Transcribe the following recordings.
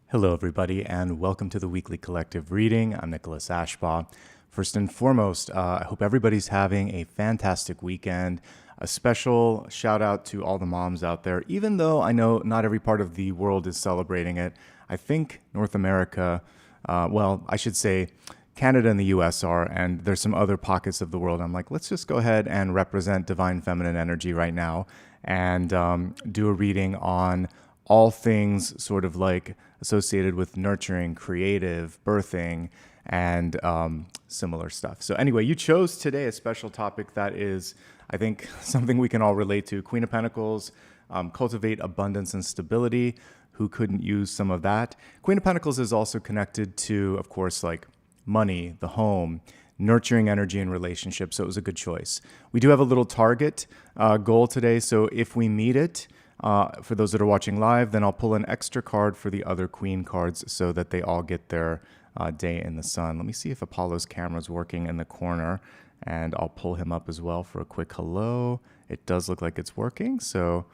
Hello, everybody, and welcome to the weekly collective reading. I'm Nicholas Ashbaugh. First and foremost, I hope everybody's having a fantastic weekend. A special shout out to all the moms out there, even though I know not every part of the world is celebrating it. I think North America, I should say Canada and the US are, and there's some other pockets of the world. I'm like, let's just go ahead and represent divine feminine energy right now and do a reading on all things sort of like associated with nurturing, creative, birthing, and similar stuff. So anyway, you chose today a special topic that is, I think, something we can all relate to. Queen of Pentacles, cultivate abundance and stability. Who couldn't use some of that? Queen of Pentacles is also connected to, of course, like money, the home, nurturing energy and relationships. So it was a good choice. We do have a little target goal today. So if we meet it, for those that are watching live, then I'll pull an extra card for the other queen cards so that they all get their day in the sun. Let me see if Apollo's camera is working in the corner, and I'll pull him up as well for a quick hello. It does look like it's working, so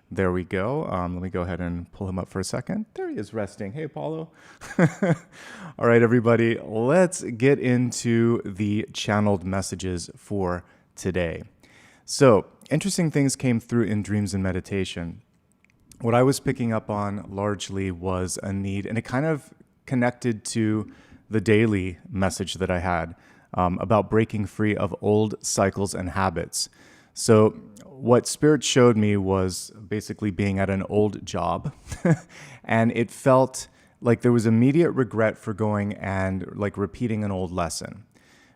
there we go. Let me go ahead and pull him up for a second. There he is resting. Hey, Apollo. All right, everybody, let's get into the channeled messages for today. So, interesting things came through in dreams and meditation. What I was picking up on largely was a need, and it kind of connected to the daily message that I had about breaking free of old cycles and habits. So what Spirit showed me was basically being at an old job, and it felt like there was immediate regret for going and like repeating an old lesson.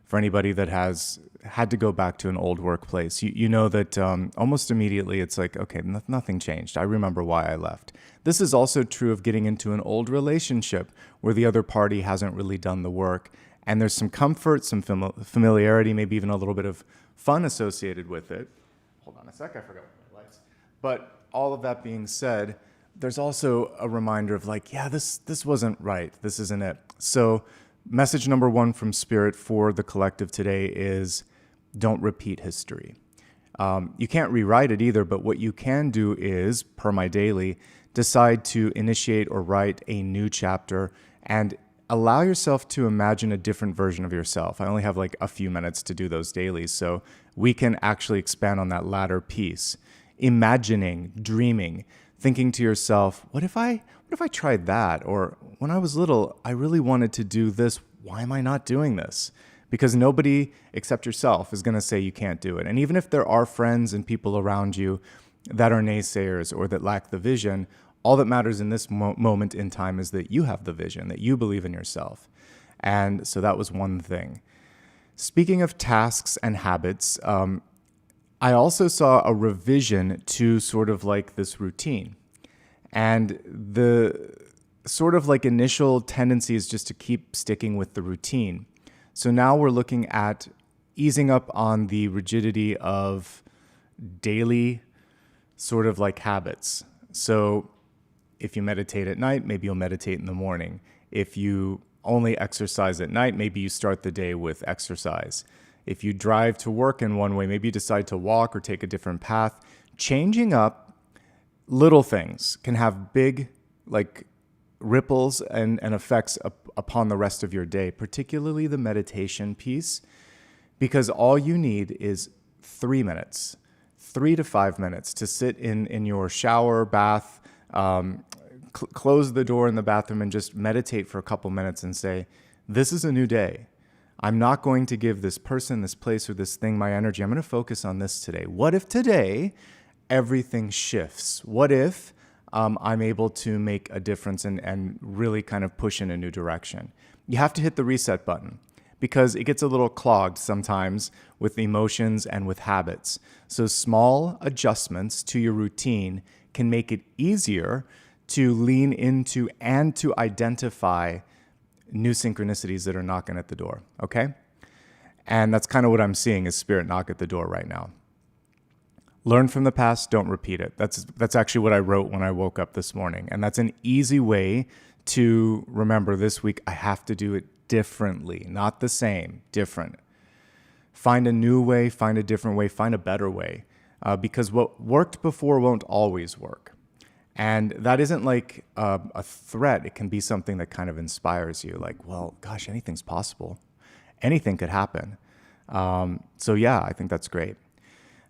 For anybody that has had to go back to an old workplace, you know that almost immediately it's like, okay, nothing changed. I remember why I left. This is also true of getting into an old relationship where the other party hasn't really done the work, and there's some comfort, some familiarity, maybe even a little bit of fun associated with it. Hold on a sec, I forgot my lights. But all of that being said, there's also a reminder of like, yeah, this wasn't right. This isn't it. So message number one from Spirit for the collective today is don't repeat history. You can't rewrite it either, but what you can do is, per my daily, decide to initiate or write a new chapter and allow yourself to imagine a different version of yourself. I only have like a few minutes to do those dailies, so we can actually expand on that latter piece. Imagining, dreaming, thinking to yourself, what if I tried that? Or when I was little, I really wanted to do this. Why am I not doing this? Because nobody except yourself is going to say you can't do it. And even if there are friends and people around you that are naysayers or that lack the vision, all that matters in this moment in time is that you have the vision, that you believe in yourself. And so that was one thing. Speaking of tasks and habits, I also saw a revision to sort of like this routine. And the sort of like initial tendency is just to keep sticking with the routine. So now we're looking at easing up on the rigidity of daily sort of like habits. So if you meditate at night, maybe you'll meditate in the morning. If you only exercise at night, maybe you start the day with exercise. If you drive to work in one way, maybe you decide to walk or take a different path. Changing up little things can have big like ripples and effects upon the rest of your day, particularly the meditation piece, because all you need is 3 minutes, 3 to 5 minutes to sit in your shower, bath, close the door in the bathroom and just meditate for a couple minutes and say, this is a new day. I'm not going to give this person, this place, or this thing my energy. I'm going to focus on this today. What if today everything shifts? What if I'm able to make a difference and really kind of push in a new direction? You have to hit the reset button because it gets a little clogged sometimes with emotions and with habits. So small adjustments to your routine can make it easier to lean into and to identify new synchronicities that are knocking at the door, okay? And that's kind of what I'm seeing is Spirit knock at the door right now. Learn from the past, don't repeat it. That's actually what I wrote when I woke up this morning. And that's an easy way to remember this week, I have to do it differently, not the same, different. Find a new way, find a different way, find a better way. Because what worked before won't always work. And that isn't like a threat. It can be something that kind of inspires you. Like, well, gosh, anything's possible. Anything could happen. So yeah, I think that's great.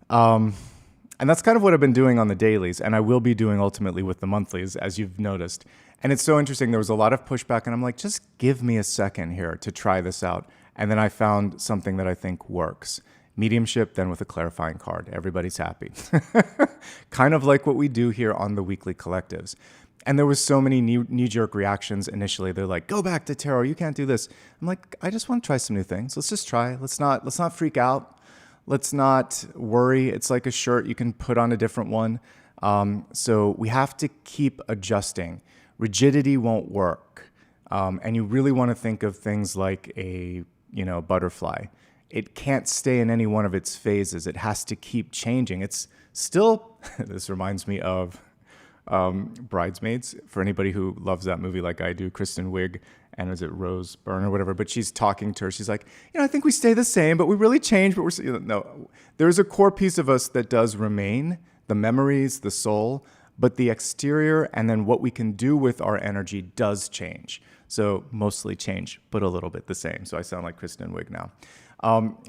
And that's kind of what I've been doing on the dailies, and I will be doing ultimately with the monthlies, as you've noticed. And it's so interesting. There was a lot of pushback, and I'm like, just give me a second here to try this out. And then I found something that I think works. Mediumship, then with a clarifying card. Everybody's happy. Kind of like what we do here on the weekly collectives. And there was so many knee-jerk reactions initially. They're like, go back to tarot. You can't do this. I'm like, I just want to try some new things. Let's just try. Let's not freak out. Let's not worry. It's like a shirt. You can put on a different one. So we have to keep adjusting. Rigidity won't work. And you really want to think of things like a butterfly. It can't stay in any one of its phases. It has to keep changing. It's still, this reminds me of Bridesmaids, for anybody who loves that movie like I do, Kristen Wiig, and is it Rose Byrne or whatever, but she's talking to her. She's like, I think we stay the same, but we really change, but no, there's a core piece of us that does remain, the memories, the soul, but the exterior and then what we can do with our energy does change. So mostly change, but a little bit the same. So I sound like Kristen Wiig now.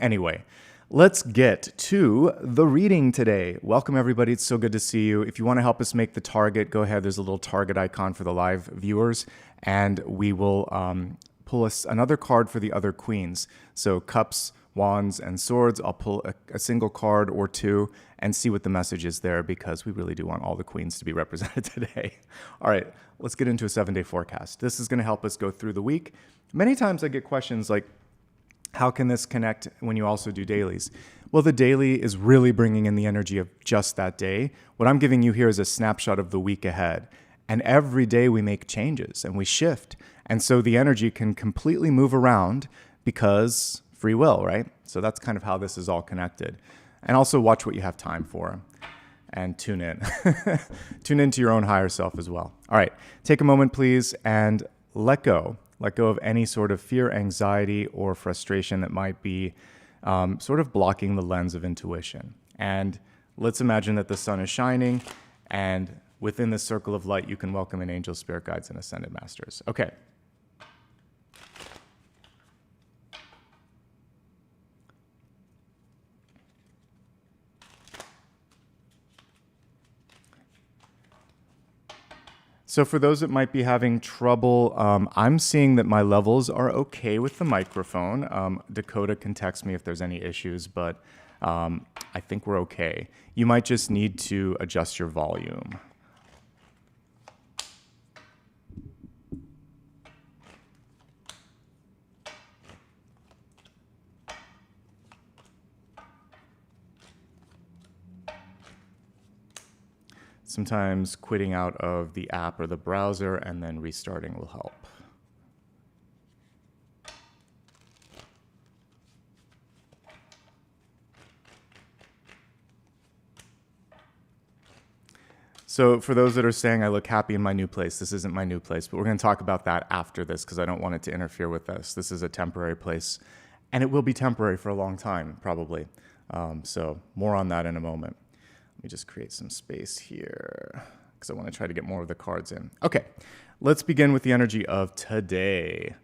Anyway, let's get to the reading today. Welcome, everybody. It's so good to see you. If you want to help us make the target, go ahead. There's a little target icon for the live viewers, and we will pull us another card for the other queens. So cups, wands, and swords. I'll pull a single card or two and see what the message is there, because we really do want all the queens to be represented today. All right, let's get into a 7-day forecast. This is going to help us go through the week. Many times I get questions like, how can this connect when you also do dailies? Well, the daily is really bringing in the energy of just that day. What I'm giving you here is a snapshot of the week ahead. And every day we make changes and we shift. And so the energy can completely move around because free will, right? So that's kind of how this is all connected. And also watch what you have time for and tune in. Tune into your own higher self as well. All right, take a moment, please, and let go. Let go of any sort of fear, anxiety, or frustration that might be sort of blocking the lens of intuition. And let's imagine that the sun is shining, and within this circle of light, you can welcome in angels, spirit guides, and ascended masters. Okay. So for those that might be having trouble, I'm seeing that my levels are okay with the microphone. Dakota can text me if there's any issues, but I think we're okay. You might just need to adjust your volume. Sometimes quitting out of the app or the browser and then restarting will help. So for those that are saying I look happy in my new place, this isn't my new place, but we're going to talk about that after this because I don't want it to interfere with this. This is a temporary place, and it will be temporary for a long time, probably. So more on that in a moment. Let me just create some space here because I want to try to get more of the cards in. Okay, let's begin with the energy of today.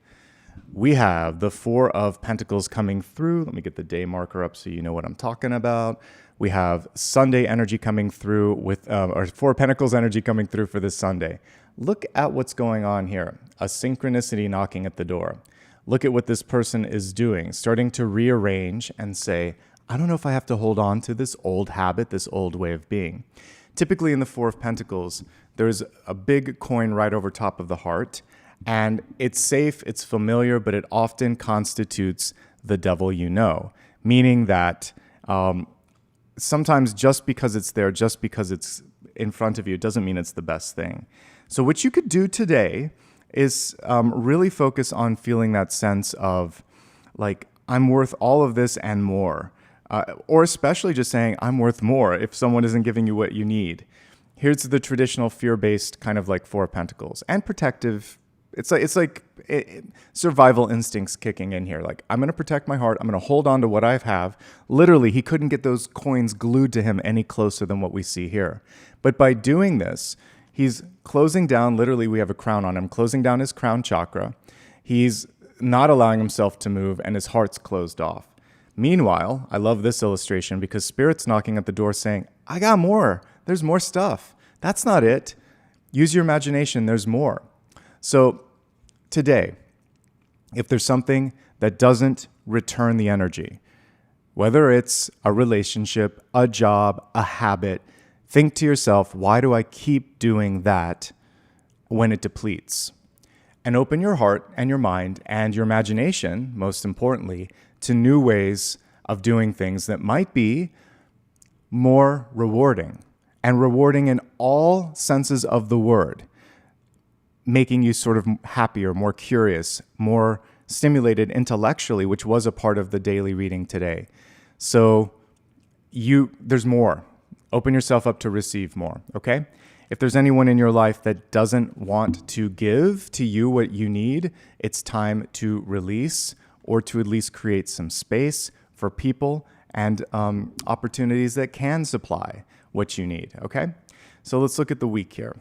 We have the Four of Pentacles coming through. Let me get the day marker up so you know what I'm talking about. We have Sunday energy coming through with, or Four of Pentacles energy coming through for this Sunday. Look at what's going on here. A synchronicity knocking at the door. Look at what this person is doing, starting to rearrange and say, I don't know if I have to hold on to this old habit, this old way of being. Typically in the Four of Pentacles, there's a big coin right over top of the heart, and it's safe, it's familiar, but it often constitutes the devil you know, meaning that sometimes just because it's there, just because it's in front of you, it doesn't mean it's the best thing. So what you could do today is really focus on feeling that sense of like, I'm worth all of this and more. Or especially just saying, I'm worth more if someone isn't giving you what you need. Here's the traditional fear-based kind of like Four of Pentacles and protective. It's like survival instincts kicking in here. Like, I'm going to protect my heart. I'm going to hold on to what I have. Literally, he couldn't get those coins glued to him any closer than what we see here. But by doing this, He's closing down, literally we have a crown on him, closing down his crown chakra. He's not allowing himself to move and his heart's closed off. Meanwhile, I love this illustration because Spirit's knocking at the door saying, I got more. There's more stuff. That's not it. Use your imagination. There's more. So today, if there's something that doesn't return the energy, whether it's a relationship, a job, a habit, think to yourself, why do I keep doing that when it depletes? And open your heart and your mind and your imagination, most importantly, to new ways of doing things that might be more rewarding, and rewarding in all senses of the word, making you sort of happier, more curious, more stimulated intellectually, which was a part of the daily reading today. So there's more. Open yourself up to receive more, okay? If there's anyone in your life that doesn't want to give to you what you need, it's time to release, or to at least create some space for people and opportunities that can supply what you need, okay? So let's look at the week here.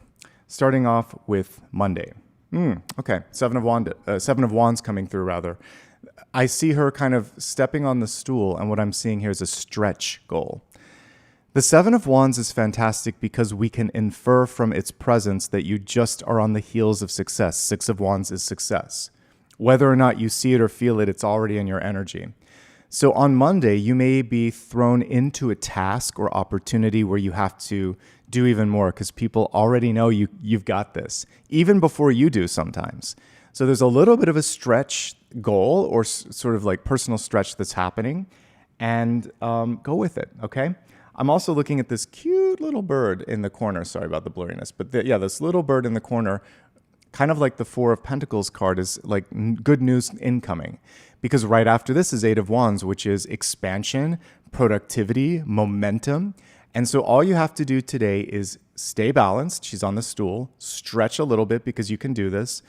Starting off with Monday. Okay, Seven of Wands coming through, rather. I see her kind of stepping on the stool, and what I'm seeing here is a stretch goal. The Seven of Wands is fantastic because we can infer from its presence that you just are on the heels of success. Six of Wands is success. Whether or not you see it or feel it, it's already in your energy. So on Monday, you may be thrown into a task or opportunity where you have to do even more because people already know you've got this, even before you do sometimes. So there's a little bit of a stretch goal or sort of like personal stretch that's happening, and go with it, okay? I'm also looking at this cute little bird in the corner. Sorry about the blurriness, but this little bird in the corner, kind of like the Four of Pentacles card, is like good news incoming. Because right after this is Eight of Wands, which is expansion, productivity, momentum. And so all you have to do today is stay balanced. She's on the stool. Stretch a little bit because you can do this.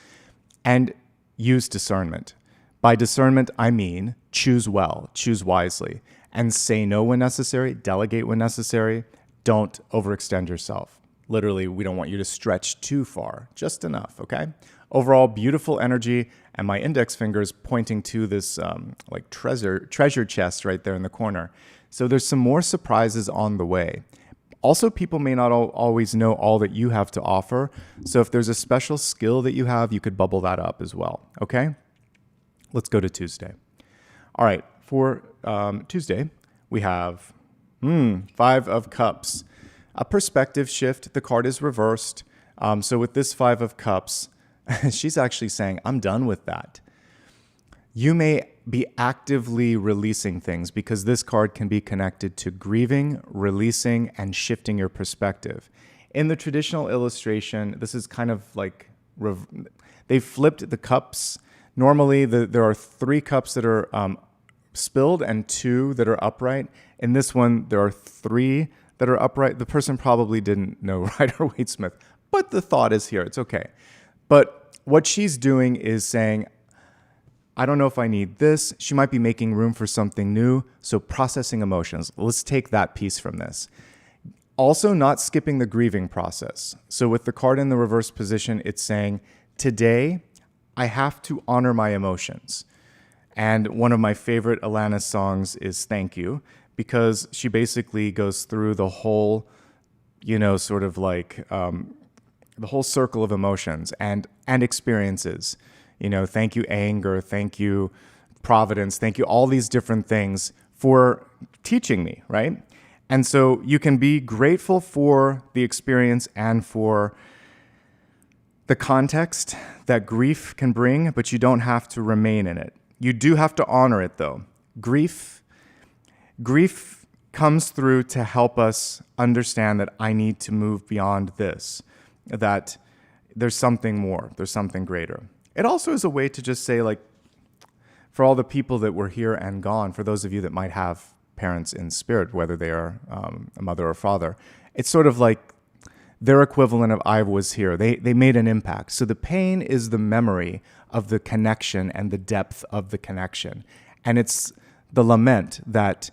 And use discernment. By discernment, I mean choose well, choose wisely. And say no when necessary, delegate when necessary. Don't overextend yourself. Literally, we don't want you to stretch too far, just enough, okay? Overall, beautiful energy, and my index finger is pointing to this like treasure chest right there in the corner. So there's some more surprises on the way. Also, people may not always know all that you have to offer. So if there's a special skill that you have, you could bubble that up as well, okay? Let's go to Tuesday. All right, for Tuesday, we have Five of Cups. A perspective shift. The card is reversed. So with this Five of Cups, she's actually saying, I'm done with that. You may be actively releasing things because this card can be connected to grieving, releasing, and shifting your perspective. In the traditional illustration, this is kind of like, they flipped the cups. Normally, there are 3 cups that are spilled and 2 that are upright. In this one, there are 3 that are upright. The person probably didn't know Rider-Waite-Smith, but the thought is here. It's okay. But what she's doing is saying, I don't know if I need this. She might be making room for something new. So processing emotions. Let's take that piece from this. Also, not skipping the grieving process. So with the card in the reverse position, it's saying, today, I have to honor my emotions. And one of my favorite Alanis songs is Thank You, because she basically goes through the whole, sort of like the whole circle of emotions and experiences. Thank you, anger, thank you, providence, thank you, all these different things for teaching me, right? And so you can be grateful for the experience and for the context that grief can bring, but you don't have to remain in it. You do have to honor it, though. Grief comes through to help us understand that I need to move beyond this, that there's something more, there's something greater. It also is a way to just say, like, for all the people that were here and gone, for those of you that might have parents in spirit, whether they are a mother or father, it's sort of like their equivalent of I was here. They made an impact. So the pain is the memory of the connection and the depth of the connection. And it's the lament that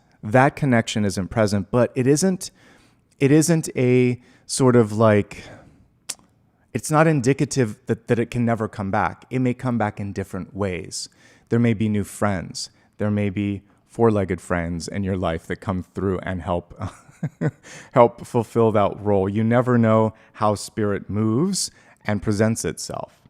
connection isn't present, but it isn't a sort of like it's not indicative that it can never come back. It may come back in different ways. There may be new friends. There may be four-legged friends in your life that come through and help help fulfill that role. You never know how spirit moves and presents itself.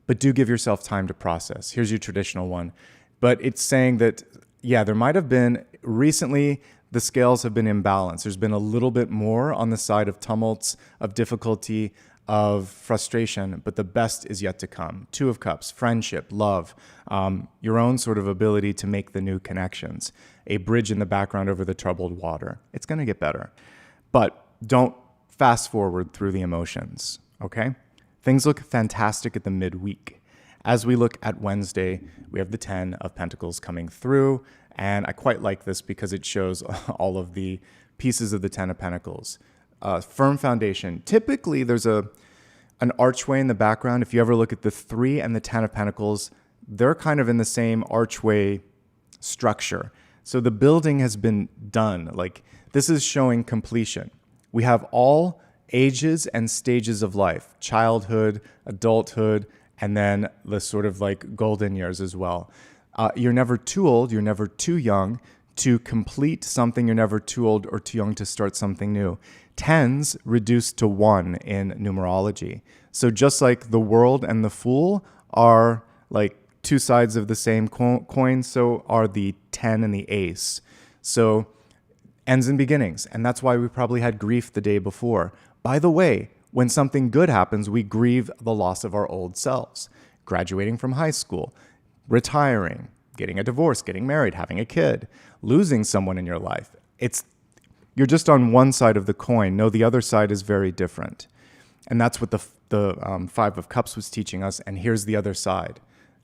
But do give yourself time to process. Here's your traditional one. But it's saying that, yeah, there might have been, recently the scales have been imbalanced. There's been a little bit more on the side of tumults, of difficulty, of frustration, but the best is yet to come. Two of Cups, friendship, love, your own sort of ability to make the new connections, a bridge in the background over the troubled water. It's going to get better. But don't fast forward through the emotions, okay? Things look fantastic at the midweek. As we look at Wednesday, we have the 10 of Pentacles coming through, and I quite like this because it shows all of the pieces of the 10 of Pentacles. Firm foundation. Typically, there's an archway in the background. If you ever look at the 3 and the 10 of Pentacles, they're kind of in the same archway structure. So the building has been done. Like, this is showing completion. We have all ages and stages of life, childhood, adulthood, and then the sort of like golden years as well. You're never too old, you're never too young to complete something. You're never too old or too young to start something new. 10s reduce to 1 in numerology. So just like the world and the fool are like two sides of the same coin, so are the 10 and the ace. So ends and beginnings. And that's why we probably had grief the day before. By the way, when something good happens, we grieve the loss of our old selves. Graduating from high school, retiring, getting a divorce, getting married, having a kid, losing someone in your life. You're just on one side of the coin. No, the other side is very different. And that's what the 5 of Cups was teaching us. And here's the other side.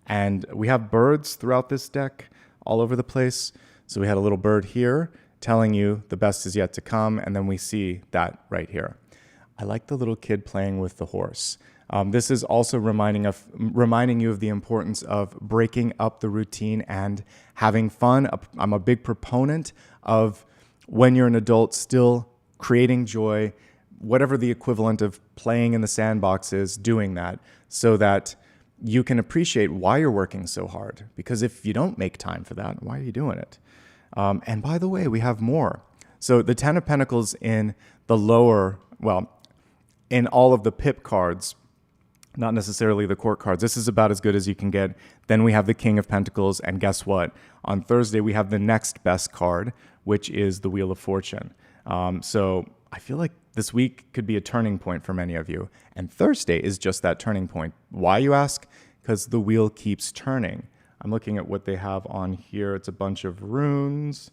And we have birds throughout this deck all over the place. So we had a little bird here telling you the best is yet to come. And then we see that right here. I like the little kid playing with the horse. This is also reminding you of the importance of breaking up the routine and having fun. I'm a big proponent of, when you're an adult, still creating joy, whatever the equivalent of playing in the sandbox is, doing that so that you can appreciate why you're working so hard. Because if you don't make time for that, why are you doing it? And by the way, we have more. So the 10 of Pentacles in the lower, in all of the pip cards, not necessarily the court cards. This is about as good as you can get. Then we have the King of Pentacles, and guess what? On Thursday, we have the next best card, which is the Wheel of Fortune. So I feel like this week could be a turning point for many of you. And Thursday is just that turning point. Why, you ask? Because the wheel keeps turning. I'm looking at what they have on here. It's a bunch of runes.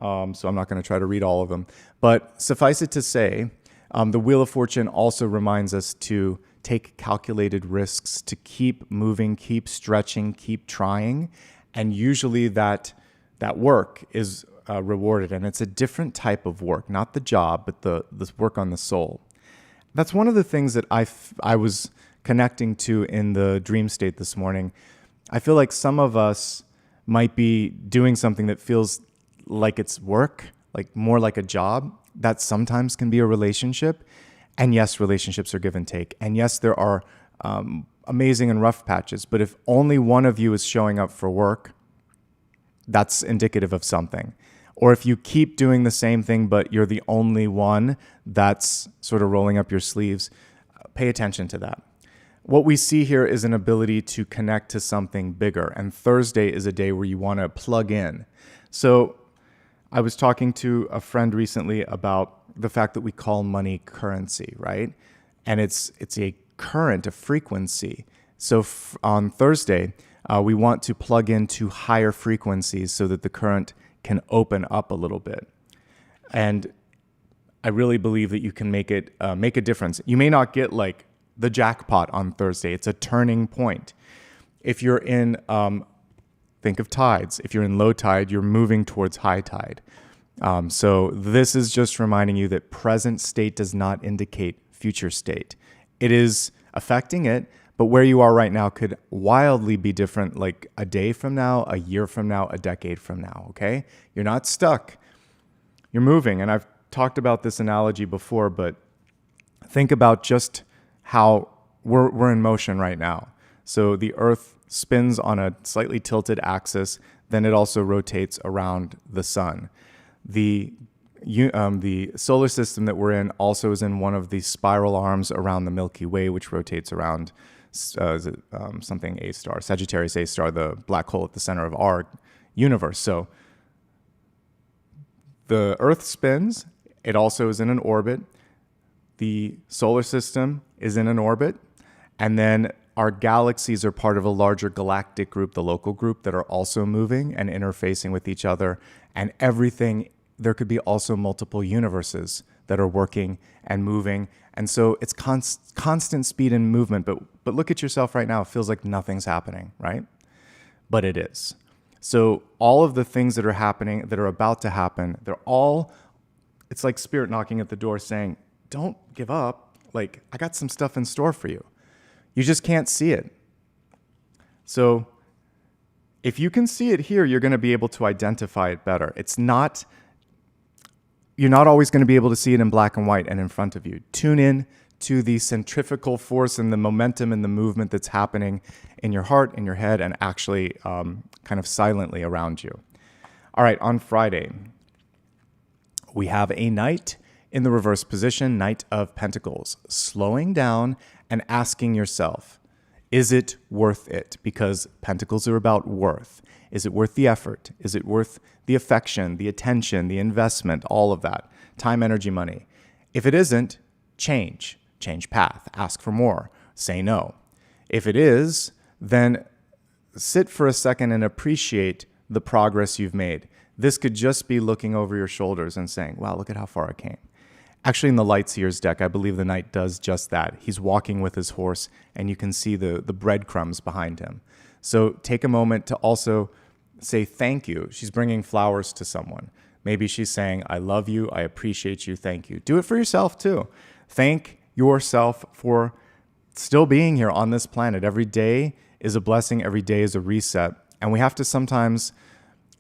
So I'm not going to try to read all of them. But suffice it to say, the Wheel of Fortune also reminds us to take calculated risks, to keep moving, keep stretching, keep trying. And usually that work is rewarded. And it's a different type of work, not the job, but the work on the soul. That's one of the things that I was connecting to in the dream state this morning. I feel like some of us might be doing something that feels like it's work, like more like a job. That sometimes can be a relationship. And yes, relationships are give and take. And yes, there are amazing and rough patches. But if only one of you is showing up for work, that's indicative of something. Or if you keep doing the same thing, but you're the only one that's sort of rolling up your sleeves, pay attention to that. What we see here is an ability to connect to something bigger. And Thursday is a day where you want to plug in. So I was talking to a friend recently about the fact that we call money currency, right? And it's a current, a frequency. So on Thursday, we want to plug into higher frequencies so that the current can open up a little bit. And I really believe that you can make a difference. You may not get like the jackpot on Thursday. It's a turning point. If you're in, think of tides. If you're in low tide, you're moving towards high tide. So this is just reminding you that present state does not indicate future state. It is affecting it, but where you are right now could wildly be different, like a day from now, a year from now, a decade from now, okay? You're not stuck. You're moving. And I've talked about this analogy before, but think about just how we're in motion right now. So the Earth spins on a slightly tilted axis, then it also rotates around the sun. The solar system that we're in also is in one of the spiral arms around the Milky Way, which rotates around something A star, Sagittarius A star, the black hole at the center of our universe. So the Earth spins. It also is in an orbit. The solar system is in an orbit. And then our galaxies are part of a larger galactic group, the local group, that are also moving and interfacing with each other. And everything, there could be also multiple universes that are working and moving. And so it's constant speed and movement. But look at yourself right now. It feels like nothing's happening, right? But it is. So all of the things that are happening, that are about to happen, it's like spirit knocking at the door saying, don't give up. Like, I got some stuff in store for you. You just can't see it. So if you can see it here, you're going to be able to identify it better. You're not always going to be able to see it in black and white and in front of you. Tune in to the centrifugal force and the momentum and the movement that's happening in your heart, in your head, and actually kind of silently around you. All right, on Friday, we have a Knight in the reverse position, Knight of Pentacles, slowing down and asking yourself, is it worth it? Because Pentacles are about worth. Is it worth the effort? Is it worth the affection, the attention, the investment, all of that? Time, energy, money. If it isn't, change path, ask for more, say no. If it is, then sit for a second and appreciate the progress you've made. This could just be looking over your shoulders and saying, wow, look at how far I came. Actually, in the Lights Years deck, I believe the Knight does just that. He's walking with his horse, and you can see the breadcrumbs behind him. So take a moment to also say thank you. She's bringing flowers to someone. Maybe she's saying, I love you, I appreciate you, thank you. Do it for yourself too. Thank yourself for still being here on this planet. Every day is a blessing. Every day is a reset. And we have to sometimes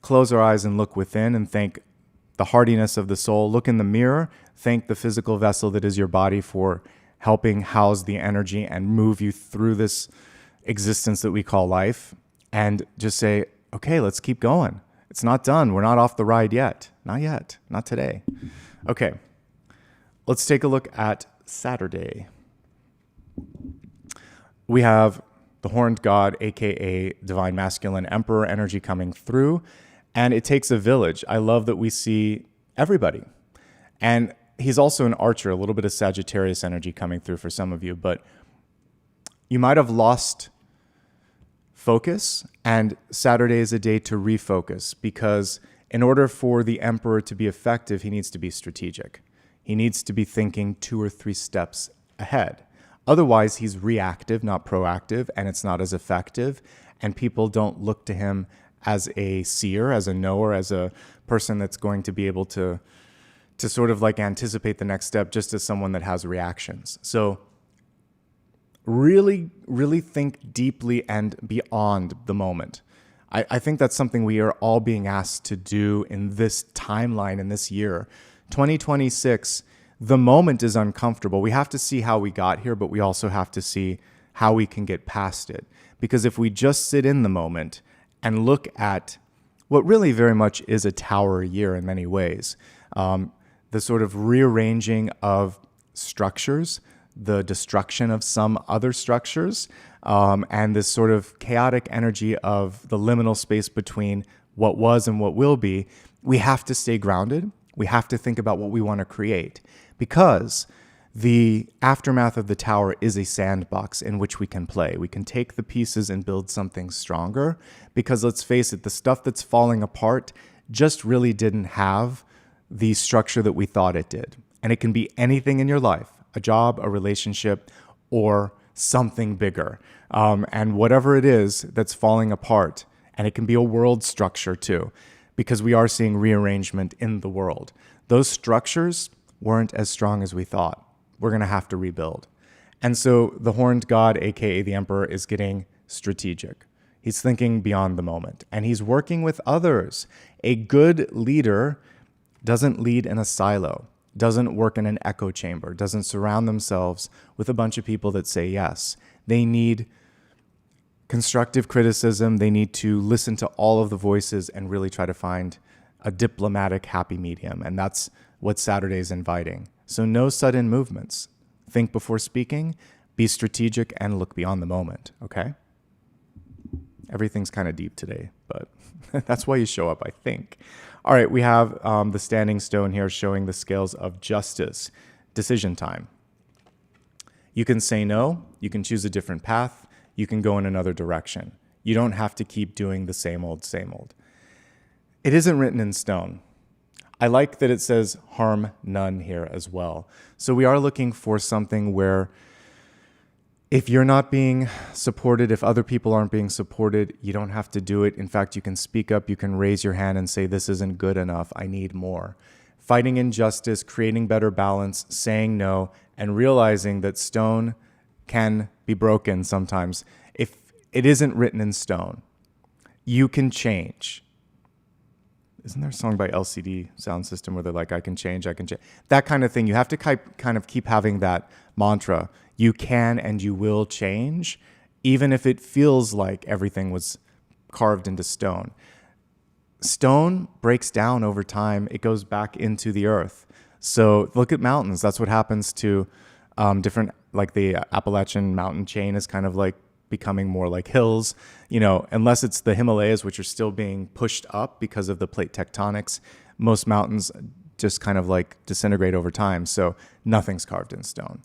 close our eyes and look within and thank the hardiness of the soul. Look in the mirror. Thank the physical vessel that is your body for helping house the energy and move you through this existence that we call life. And just say, okay, let's keep going. It's not done. We're not off the ride yet. Not yet. Not today. Okay. Let's take a look at Saturday. We have the Horned God, aka Divine Masculine Emperor energy coming through, and it takes a village. I love that we see everybody. And he's also an archer, a little bit of Sagittarius energy coming through for some of you, but you might have lost focus, and Saturday is a day to refocus, because in order for the Emperor to be effective, he needs to be strategic. He needs to be thinking 2 or 3 steps ahead. Otherwise, he's reactive, not proactive, and it's not as effective. And people don't look to him as a seer, as a knower, as a person that's going to be able to sort of like anticipate the next step, just as someone that has reactions. So really, really think deeply and beyond the moment. I think that's something we are all being asked to do in this timeline, in this year. 2026, the moment is uncomfortable. We have to see how we got here, but we also have to see how we can get past it. Because if we just sit in the moment and look at what really very much is a tower year in many ways, the sort of rearranging of structures, the destruction of some other structures, and this sort of chaotic energy of the liminal space between what was and what will be, we have to stay grounded. We have to think about what we want to create, because the aftermath of the tower is a sandbox in which we can play. We can take the pieces and build something stronger, because let's face it, the stuff that's falling apart just really didn't have the structure that we thought it did. And it can be anything in your life, a job, a relationship, or something bigger. And whatever it is that's falling apart, and it can be a world structure too, because we are seeing rearrangement in the world. Those structures weren't as strong as we thought. We're going to have to rebuild. And so the Horned God, aka the Emperor, is getting strategic. He's thinking beyond the moment, and he's working with others. A good leader doesn't lead in a silo. doesn't work in an echo chamber, doesn't surround themselves with a bunch of people that say yes. They need constructive criticism. They need to listen to all of the voices and really try to find a diplomatic, happy medium. And that's what Saturday is inviting. So no sudden movements. Think before speaking, be strategic, and look beyond the moment, okay? Everything's kind of deep today, but that's why you show up, I think. All right, we have the standing stone here showing the scales of justice, decision time. You can say no, you can choose a different path, you can go in another direction. You don't have to keep doing the same old, same old. It isn't written in stone. I like that it says harm none here as well. So we are looking for something where if you're not being supported, if other people aren't being supported, you don't have to do it. In fact, you can speak up, you can raise your hand and say, this isn't good enough, I need more. Fighting injustice, creating better balance, saying no, and realizing that stone can be broken sometimes. If it isn't written in stone, you can change. Isn't there a song by LCD Sound System where they're like, I can change, I can change? That kind of thing. You have to kind of keep having that mantra. You can and you will change, even if it feels like everything was carved into stone. Stone breaks down over time. It goes back into the earth. So look at mountains. That's what happens to different, like the Appalachian mountain chain is kind of like becoming more like hills, you know, unless it's the Himalayas, which are still being pushed up because of the plate tectonics. Most mountains just kind of like disintegrate over time. So nothing's carved in stone.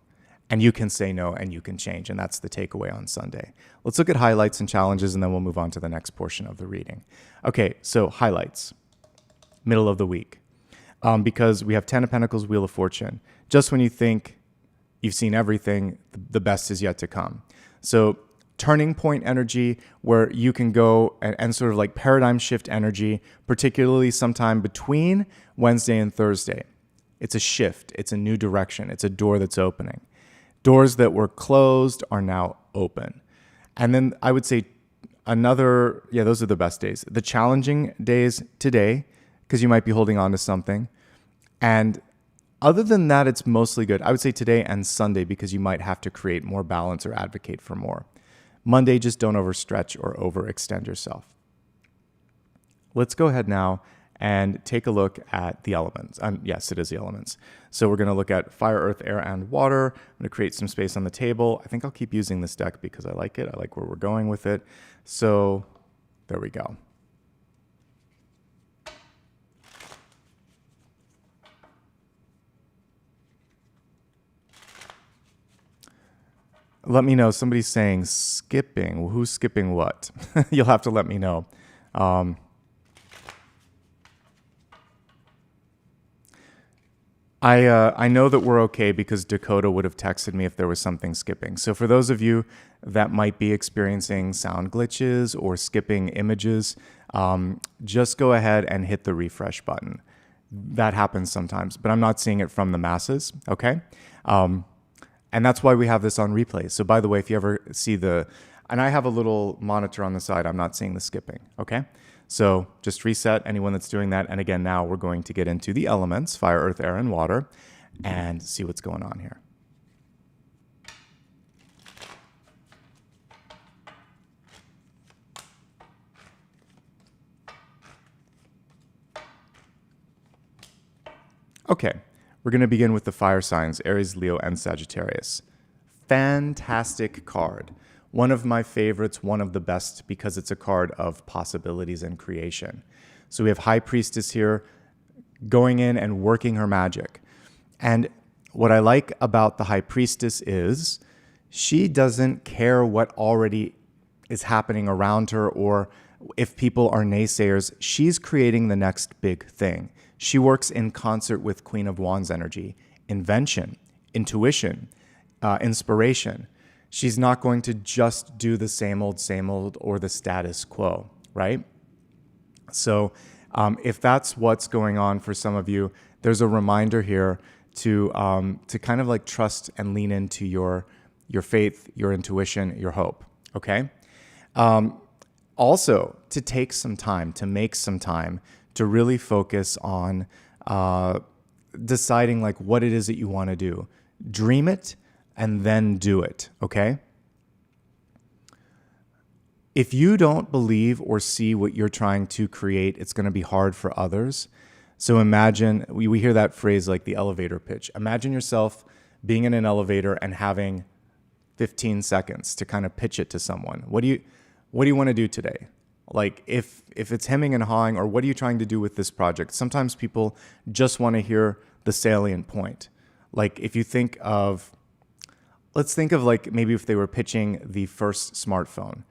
And you can say no and you can change. And that's the takeaway on Sunday. Let's look at highlights and challenges, and then we'll move on to the next portion of the reading. Okay, so highlights, middle of the week. Because we have 10 of Pentacles, Wheel of Fortune. Just when you think you've seen everything, the best is yet to come. So turning point energy where you can go and sort of like paradigm shift energy, particularly sometime between Wednesday and Thursday. It's a shift. It's a new direction. It's a door that's opening. Doors that were closed are now open. And then I would say those are the best days. The challenging days today, because you might be holding on to something. And other than that, it's mostly good. I would say today and Sunday, because you might have to create more balance or advocate for more. Monday, just don't overstretch or overextend yourself. Let's go ahead now and take a look at the elements. Yes, it is the elements. So we're going to look at fire, earth, air, and water. I'm going to create some space on the table. I think I'll keep using this deck because I like it. I like where we're going with it. So there we go. Let me know. Somebody's saying skipping. Well, who's skipping what? You'll have to let me know. I know that we're okay because Dakota would have texted me if there was something skipping. So for those of you that might be experiencing sound glitches or skipping images, just go ahead and hit the refresh button. That happens sometimes, but I'm not seeing it from the masses, okay? And that's why we have this on replay. So by the way, if you ever see and I have a little monitor on the side, I'm not seeing the skipping, okay? So just reset anyone that's doing that. And again, now we're going to get into the elements, fire, earth, air, and water, and see what's going on here. Okay, we're going to begin with the fire signs, Aries, Leo, and Sagittarius. Fantastic card. One of my favorites, one of the best, because it's a card of possibilities and creation. So we have High Priestess here going in and working her magic. And what I like about the High Priestess is she doesn't care what already is happening around her or if people are naysayers. She's creating the next big thing. She works in concert with Queen of Wands energy, invention, intuition, inspiration. She's not going to just do the same old, or the status quo, right? So if that's what's going on for some of you, there's a reminder here to kind of like trust and lean into your faith, your intuition, your hope, okay? Also, to take some time, to make some time to really focus on deciding like what it is that you want to do. Dream it and then do it, okay? If you don't believe or see what you're trying to create, it's going to be hard for others. So imagine, we hear that phrase like the elevator pitch. Imagine yourself being in an elevator and having 15 seconds to kind of pitch it to someone. What do you want to do today? Like if it's hemming and hawing, or what are you trying to do with this project? Sometimes people just want to hear the salient point. Like if you think of, let's think of like maybe if they were pitching the first smartphone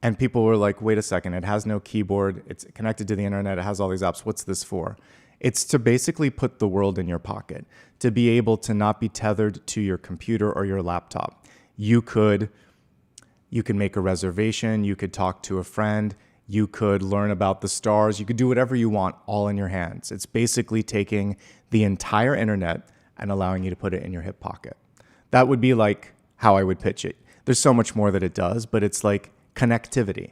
and people were like, wait a second, it has no keyboard, it's connected to the internet, it has all these apps, what's this for? It's to basically put the world in your pocket, to be able to not be tethered to your computer or your laptop. You could make a reservation, you could talk to a friend, you could learn about the stars, you could do whatever you want all in your hands. It's basically taking the entire internet and allowing you to put it in your hip pocket. That would be like how I would pitch it. There's so much more that it does, but it's like connectivity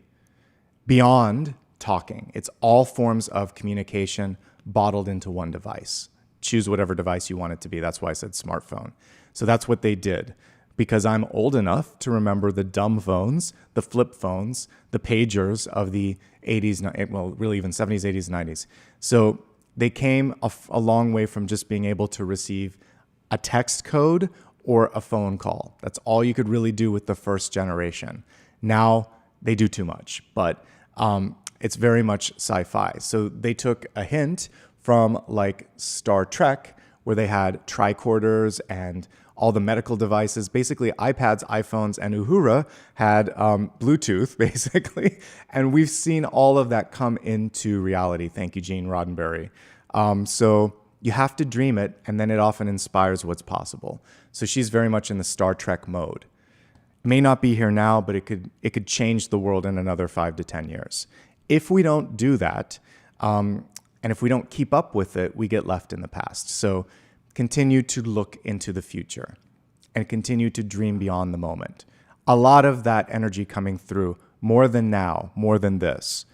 beyond talking. It's all forms of communication bottled into one device. Choose whatever device you want it to be. That's why I said smartphone. So that's what they did. Because I'm old enough to remember the dumb phones, the flip phones, the pagers of the 80s, well, really even 70s, 80s, 90s. So they came a long way from just being able to receive a text code or a phone call. That's all you could really do with the first generation. Now they do too much, but it's very much sci-fi. So they took a hint from like Star Trek, where they had tricorders and all the medical devices. Basically, iPads, iPhones, and Uhura had Bluetooth, basically. And we've seen all of that come into reality. Thank you, Gene Roddenberry. So you have to dream it, and then it often inspires what's possible. So she's very much in the Star Trek mode. It may not be here now, but it could change the world in another 5 to 10 years. If we don't do that, and if we don't keep up with it, we get left in the past. So continue to look into the future and continue to dream beyond the moment. A lot of that energy coming through, more than now, more than this.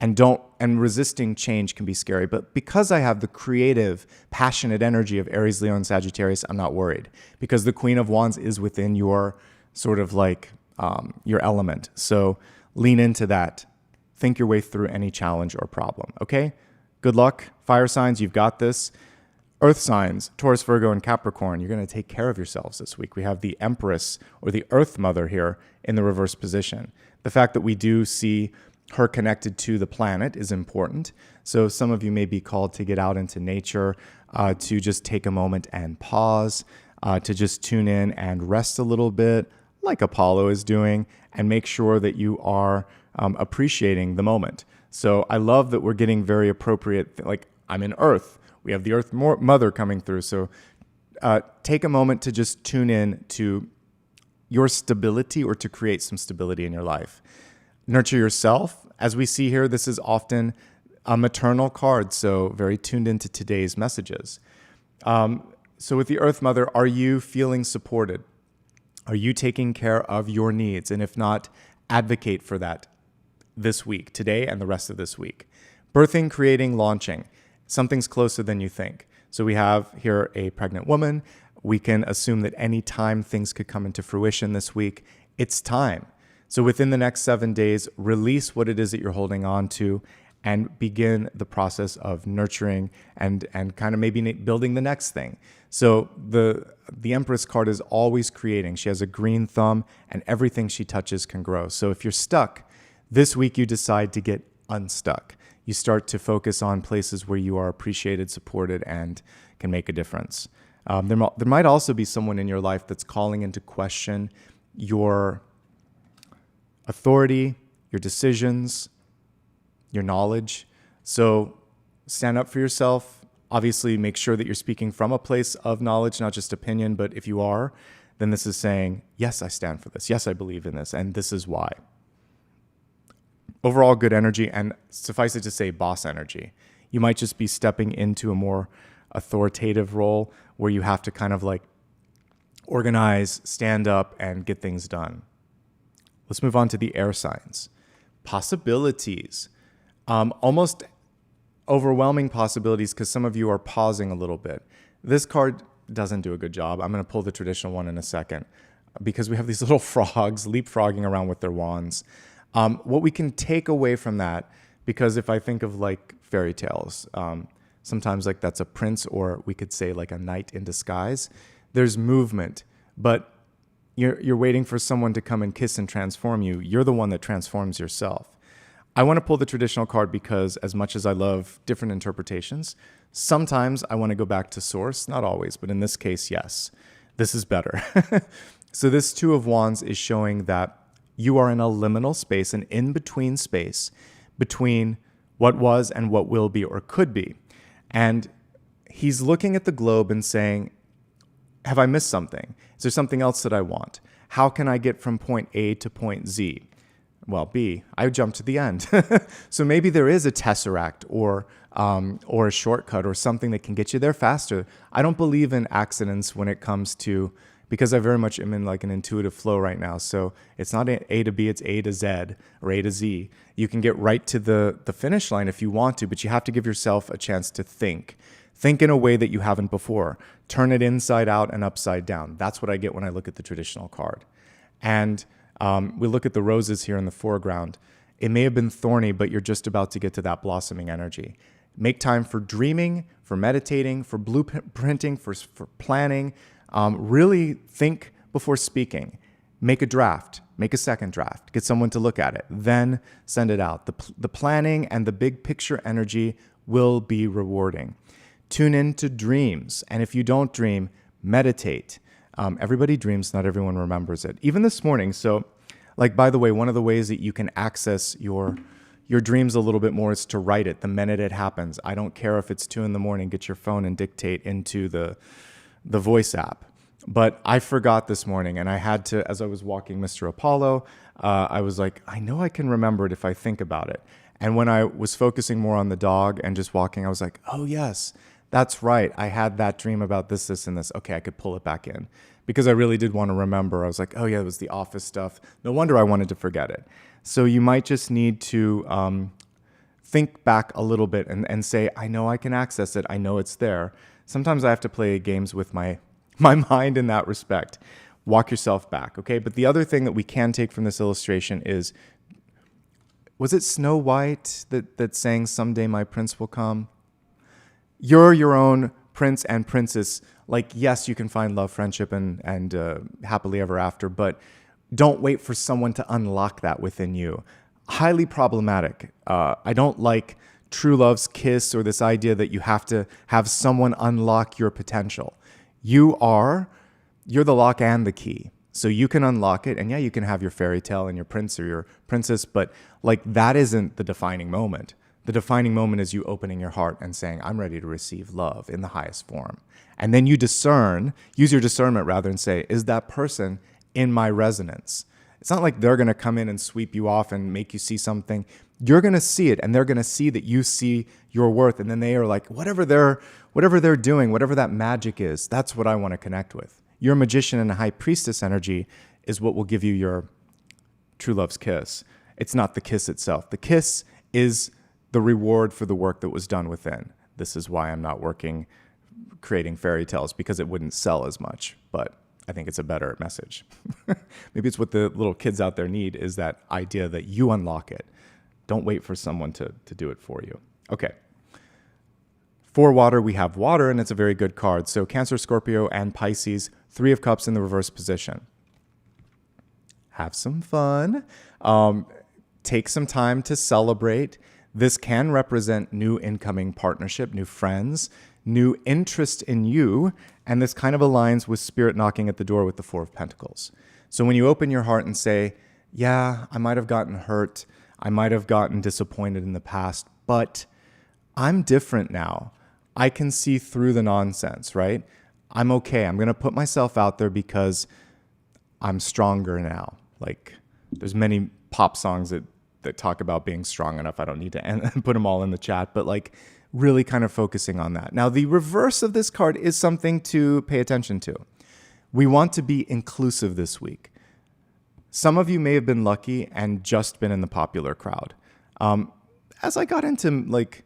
And resisting change can be scary. But because I have the creative, passionate energy of Aries, Leo, and Sagittarius, I'm not worried. Because the Queen of Wands is within your sort of like your element. So lean into that. Think your way through any challenge or problem, okay? Good luck. Fire signs, you've got this. Earth signs, Taurus, Virgo, and Capricorn, you're going to take care of yourselves this week. We have the Empress, or the Earth Mother here, in the reverse position. The fact that we do see her connected to the planet is important. So some of you may be called to get out into nature, to just take a moment and pause, to just tune in and rest a little bit, like Apollo is doing, and make sure that you are appreciating the moment. So I love that we're getting very appropriate, like I'm in Earth. We have the Earth Mother coming through. So take a moment to just tune in to your stability, or to create some stability in your life. Nurture yourself. As we see here, this is often a maternal card, so very tuned into today's messages. So with the Earth Mother, are you feeling supported? Are you taking care of your needs? And if not, advocate for that this week, today and the rest of this week. Birthing, creating, launching. Something's closer than you think. So we have here a pregnant woman. We can assume that any time things could come into fruition this week, it's time. So within the next 7 days, release what it is that you're holding on to and begin the process of nurturing and kind of maybe building the next thing. So the Empress card is always creating. She has a green thumb, and everything she touches can grow. So if you're stuck, this week you decide to get unstuck. You start to focus on places where you are appreciated, supported, and can make a difference. There might also be someone in your life that's calling into question your authority, your decisions, your knowledge. So stand up for yourself. Obviously, make sure that you're speaking from a place of knowledge, not just opinion. But if you are, then this is saying, yes, I stand for this. Yes, I believe in this. And this is why. Overall good energy, and suffice it to say, boss energy. You might just be stepping into a more authoritative role where you have to kind of like organize, stand up, and get things done. Let's move on to the air signs. Possibilities. Almost overwhelming possibilities because some of you are pausing a little bit. This card doesn't do a good job. I'm going to pull the traditional one in a second because we have these little frogs leapfrogging around with their wands. What we can take away from that, because if I think of like fairy tales, sometimes like that's a prince, or we could say like a knight in disguise. There's movement, but you're waiting for someone to come and kiss and transform you. You're the one that transforms yourself. I want to pull the traditional card because as much as I love different interpretations, sometimes I want to go back to source. Not always, but in this case, yes, this is better. So this Two of Wands is showing that you are in a liminal space, an in-between space between what was and what will be or could be. And he's looking at the globe and saying, have I missed something? Is there something else that I want? How can I get from point A to point Z? Well, B, I jumped to the end. So maybe there is a tesseract or a shortcut or something that can get you there faster. I don't believe in accidents when it comes to, because I very much am in like an intuitive flow right now. So it's not A to B, it's A to Z or A to Z. You can get right to the finish line if you want to, but you have to give yourself a chance to think. Think in a way that you haven't before. Turn it inside out and upside down. That's what I get when I look at the traditional card. And we look at the roses here in the foreground. It may have been thorny, but you're just about to get to that blossoming energy. Make time for dreaming, for meditating, for blueprinting, for planning. Really think before speaking. Make a draft. Make a second draft. Get someone to look at it. Then send it out. The planning and the big picture energy will be rewarding. Tune into dreams. And if you don't dream, meditate. Everybody dreams, not everyone remembers it. Even this morning. So, like, by the way, one of the ways that you can access your dreams a little bit more is to write it the minute it happens. I don't care if it's 2 a.m, get your phone and dictate into the voice app. But I forgot this morning, and I had to, as I was walking Mr. Apollo, I was like, I know I can remember it if I think about it. And when I was focusing more on the dog and just walking, I was like, oh, yes. That's right. I had that dream about this, this, and this. Okay, I could pull it back in because I really did want to remember. I was like, oh, yeah, it was the office stuff. No wonder I wanted to forget it. So you might just need to think back a little bit and say, I know I can access it. I know it's there. Sometimes I have to play games with my mind in that respect. Walk yourself back, okay? But the other thing that we can take from this illustration is, was it Snow White that sang, someday my prince will come? You're your own prince and princess. Like, yes, you can find love, friendship, and happily ever after, but don't wait for someone to unlock that within you. Highly problematic. I don't like true love's kiss or this idea that you have to have someone unlock your potential. You're the lock and the key. So you can unlock it, and yeah, you can have your fairy tale and your prince or your princess, but like that isn't the defining moment. The defining moment is you opening your heart and saying, I'm ready to receive love in the highest form. And then you use your discernment rather, and say, is that person in my resonance? It's not like they're going to come in and sweep you off and make you see something. You're going to see it, and they're going to see that you see your worth. And then they are like, whatever they're doing, whatever that magic is, that's what I want to connect with. Your magician and high priestess energy is what will give you your true love's kiss. It's not the kiss itself. The kiss is the reward for the work that was done within. This is why I'm not creating fairy tales, because it wouldn't sell as much, but I think it's a better message. Maybe it's what the little kids out there need, is that idea that you unlock it. Don't wait for someone to do it for you. Okay. For water, we have water, and it's a very good card. So Cancer, Scorpio, and Pisces, 3 of Cups in the reverse position. Have some fun. Take some time to celebrate. This can represent new incoming partnership, new friends, new interest in you, and this kind of aligns with spirit knocking at the door with the 4 of Pentacles. So when you open your heart and say, yeah, I might have gotten hurt, I might have gotten disappointed in the past, but I'm different now. I can see through the nonsense, right? I'm okay. I'm going to put myself out there because I'm stronger now. Like, there's many pop songs that talk about being strong enough. I don't need to put them all in the chat, but like really kind of focusing on that. Now, the reverse of this card is something to pay attention to. We want to be inclusive this week. Some of you may have been lucky and just been in the popular crowd. As I got into like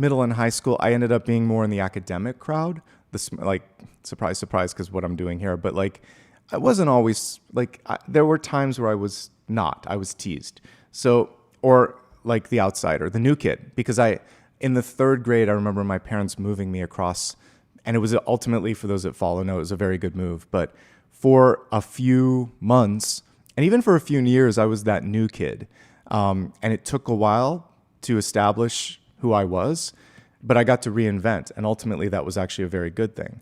middle and high school, I ended up being more in the academic crowd. Like, surprise, surprise, because what I'm doing here. But like, I wasn't always like, there were times where I was teased. So, or like the outsider, the new kid, because in the third grade, I remember my parents moving me across, and it was ultimately, for those that follow know, it was a very good move. But for a few months, and even for a few years, I was that new kid. And it took a while to establish who I was, but I got to reinvent. And ultimately, that was actually a very good thing.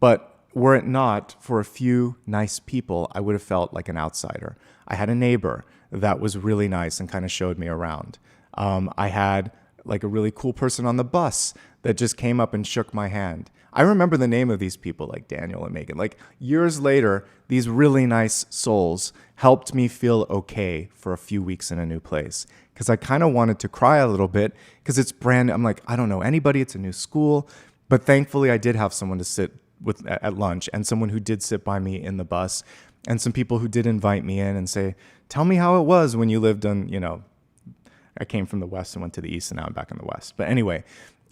But were it not for a few nice people, I would have felt like an outsider. I had a neighbor that was really nice and kind of showed me around. I had like a really cool person on the bus that just came up and shook my hand. I remember the name of these people, like Daniel and Megan. Like years later, these really nice souls helped me feel okay for a few weeks in a new place, because I kind of wanted to cry a little bit because it's brand. I'm like, I don't know anybody. It's a new school. But thankfully, I did have someone to sit with at lunch, and someone who did sit by me in the bus, and some people who did invite me in and say, tell me how it was when you lived on, I came from the West and went to the East, and now I'm back in the West. But anyway,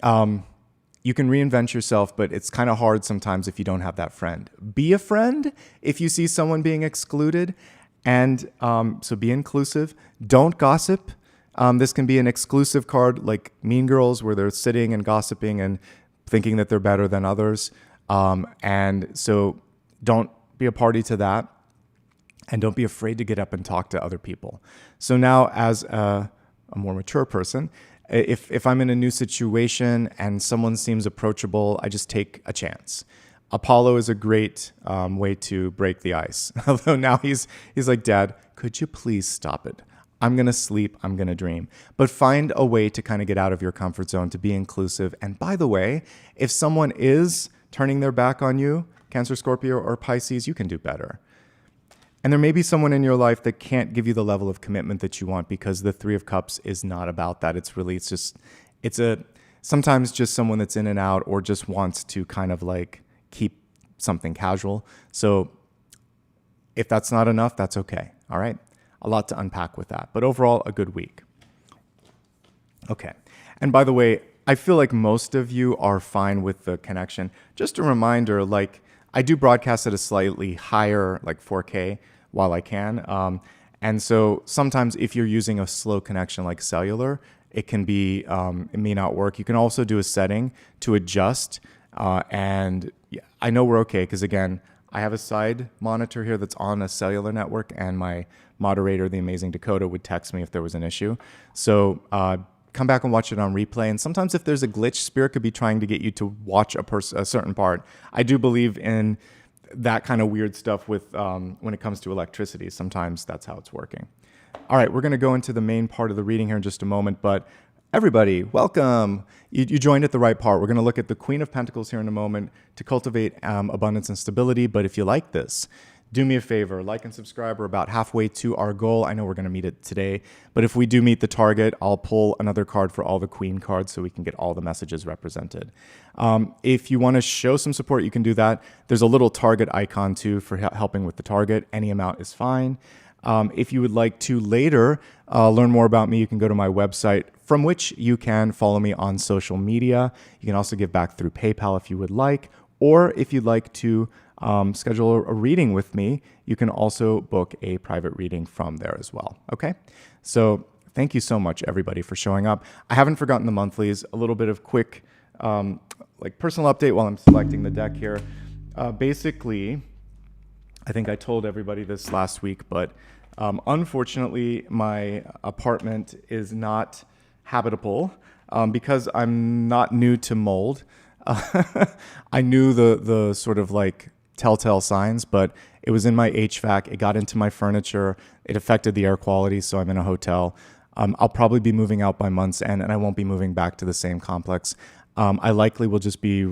you can reinvent yourself, but it's kind of hard sometimes if you don't have that friend. Be a friend if you see someone being excluded. And so be inclusive. Don't gossip. This can be an exclusive card like Mean Girls, where they're sitting and gossiping and thinking that they're better than others. And so don't be a party to that. And don't be afraid to get up and talk to other people. So now, as a more mature person, if I'm in a new situation and someone seems approachable, I just take a chance. Apollo is a great way to break the ice. Although now he's like, Dad, could you please stop it? I'm going to sleep. I'm going to dream. But find a way to kind of get out of your comfort zone, to be inclusive. And by the way, if someone is turning their back on you, Cancer, Scorpio, or Pisces, you can do better. And there may be someone in your life that can't give you the level of commitment that you want, because the Three of Cups is not about that. It's sometimes just someone that's in and out, or just wants to kind of like keep something casual. So if that's not enough, that's okay. All right. A lot to unpack with that, but overall, a good week. Okay. And by the way, I feel like most of you are fine with the connection. Just a reminder, like, I do broadcast at a slightly higher, like 4K, while I can. And so sometimes if you're using a slow connection like cellular, it can be, it may not work. You can also do a setting to adjust. And I know we're okay, because again, I have a side monitor here that's on a cellular network, and my moderator, the amazing Dakota, would text me if there was an issue. So come back and watch it on replay. And sometimes if there's a glitch, Spirit could be trying to get you to watch a certain part. I do believe in that kind of weird stuff with when it comes to electricity. Sometimes that's how it's working. All right, we're going to go into the main part of the reading here in just a moment, but everybody, welcome. You joined at the right part. We're going to look at the Queen of Pentacles here in a moment to cultivate abundance and stability. But if you like this, do me a favor, like and subscribe. We're about halfway to our goal. I know we're going to meet it today, but if we do meet the target, I'll pull another card for all the Queen cards so we can get all the messages represented. If you want to show some support, you can do that. There's a little target icon too for helping with the target. Any amount is fine. If you would like to later learn more about me, you can go to my website, from which you can follow me on social media. You can also give back through PayPal if you would like, or if you'd like to schedule a reading with me, you can also book a private reading from there as well. Okay, so thank you so much, everybody, for showing up. I haven't forgotten the monthlies. A little bit of quick like personal update while I'm selecting the deck here. Basically, I think I told everybody this last week, but unfortunately, my apartment is not habitable because I'm not new to mold. I knew the sort of like telltale signs, but it was in my HVAC. It got into my furniture. It affected the air quality, so I'm in a hotel. I'll probably be moving out by month's end, and I won't be moving back to the same complex. I likely will just be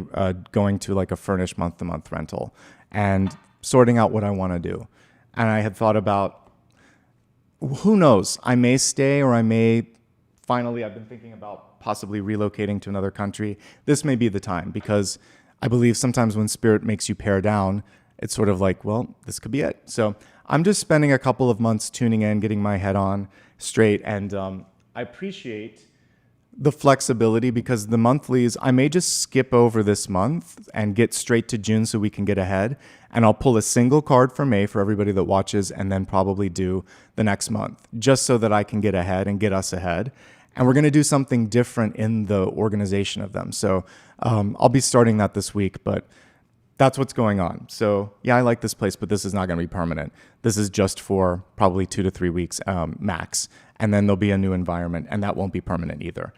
going to like a furnished month-to-month rental and sorting out what I want to do. And I had thought about, who knows, I may stay, or I may finally, I've been thinking about possibly relocating to another country. This may be the time, because I believe sometimes when Spirit makes you pare down, it's sort of like, well, this could be it. So I'm just spending a couple of months tuning in, getting my head on straight. And I appreciate the flexibility, because the monthlies, I may just skip over this month and get straight to June so we can get ahead. And I'll pull a single card for May for everybody that watches, and then probably do the next month just so that I can get ahead and get us ahead. And we're going to do something different in the organization of them. So I'll be starting that this week, but that's what's going on. So yeah, I like this place, but this is not going to be permanent. This is just for probably 2 to 3 weeks max. And then there'll be a new environment, and that won't be permanent either.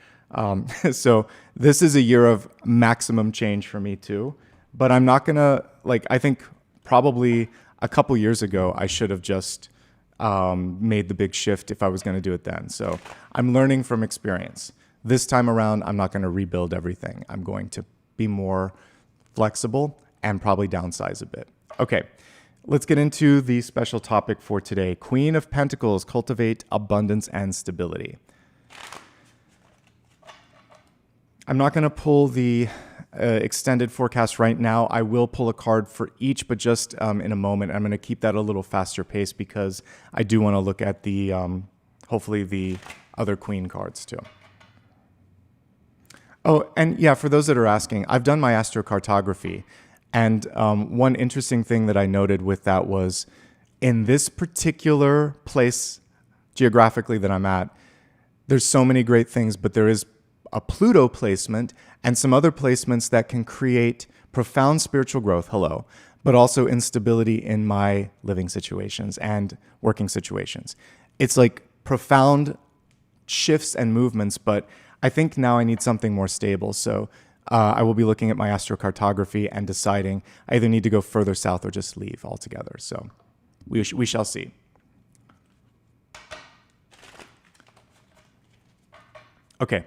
So this is a year of maximum change for me too. But I'm not going to, I think probably a couple years ago, I should have just made the big shift if I was going to do it then. So I'm learning from experience. This time around, I'm not going to rebuild everything. I'm going to be more flexible and probably downsize a bit. Okay, let's get into the special topic for today. Queen of Pentacles, cultivate abundance and stability. I'm not going to pull the extended forecast right now. I will pull a card for each, but just in a moment. I'm going to keep that a little faster pace because I do want to look at the, hopefully the other queen cards too. Oh, and yeah, for those that are asking, I've done my astrocartography. And one interesting thing that I noted with that was in this particular place geographically that I'm at, there's so many great things, but there is a Pluto placement and some other placements that can create profound spiritual growth, but also instability in my living situations and working situations. It's like profound shifts and movements, but I think now I need something more stable. So I will be looking at my astrocartography and deciding I either need to go further south or just leave altogether. So we shall see. Okay,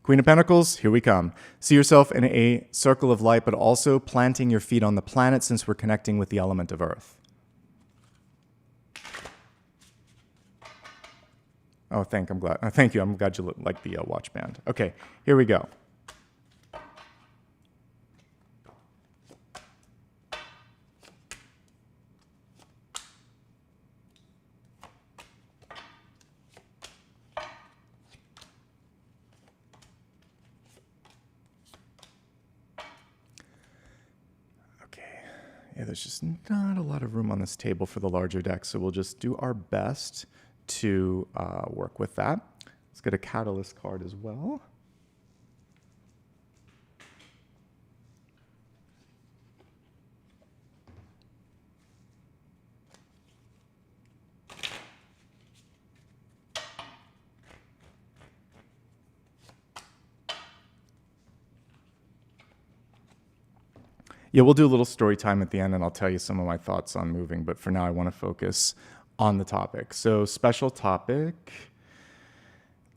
Queen of Pentacles, here we come. See yourself in a circle of light, but also planting your feet on the planet since we're connecting with the element of Earth. Oh, thank you. I'm glad you like the watch band. Okay, here we go. Yeah, there's just not a lot of room on this table for the larger deck, so we'll just do our best to work with that. Let's get a catalyst card as well. Yeah, we'll do a little story time at the end, and I'll tell you some of my thoughts on moving. But for now, I want to focus on the topic. So special topic.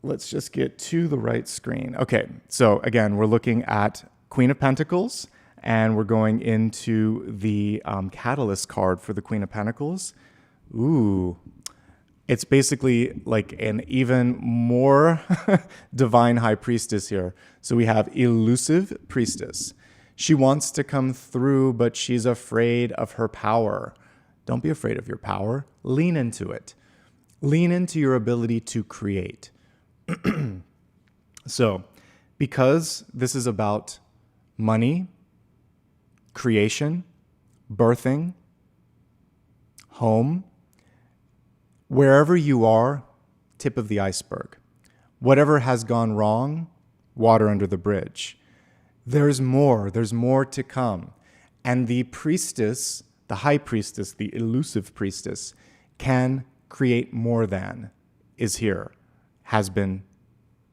Let's just get to the right screen. Okay, so again, we're looking at Queen of Pentacles, and we're going into the catalyst card for the Queen of Pentacles. Ooh, it's basically like an even more divine high priestess here. So we have elusive priestess. She wants to come through, but she's afraid of her power. Don't be afraid of your power. Lean into it. Lean into your ability to create. So, because this is about money, creation, birthing, home, wherever you are, tip of the iceberg. Whatever has gone wrong, water under the bridge. There's more to come. And the priestess, the high priestess, the elusive priestess, can create more than is here, has been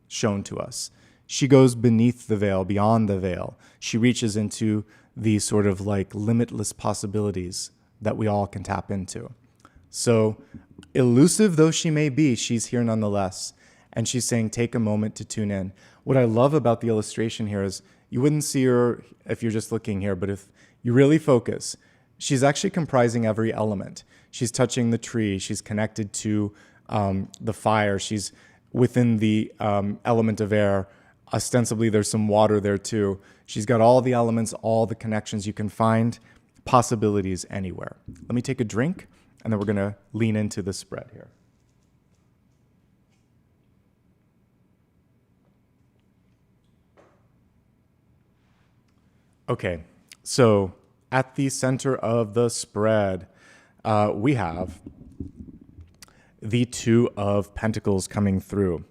shown to us. She goes beneath the veil, beyond the veil. She reaches into the sort of like limitless possibilities that we all can tap into. So elusive though she may be, she's here nonetheless. And she's saying, take a moment to tune in. What I love about the illustration here is you wouldn't see her if you're just looking here, but if you really focus, she's actually comprising every element. She's touching the tree. She's connected to the fire. She's within the element of air. Ostensibly, there's some water there too. She's got all the elements, all the connections. You can find possibilities anywhere. Let me take a drink, and then we're going to lean into the spread here. Okay, so at the center of the spread, we have the Two of Pentacles coming through.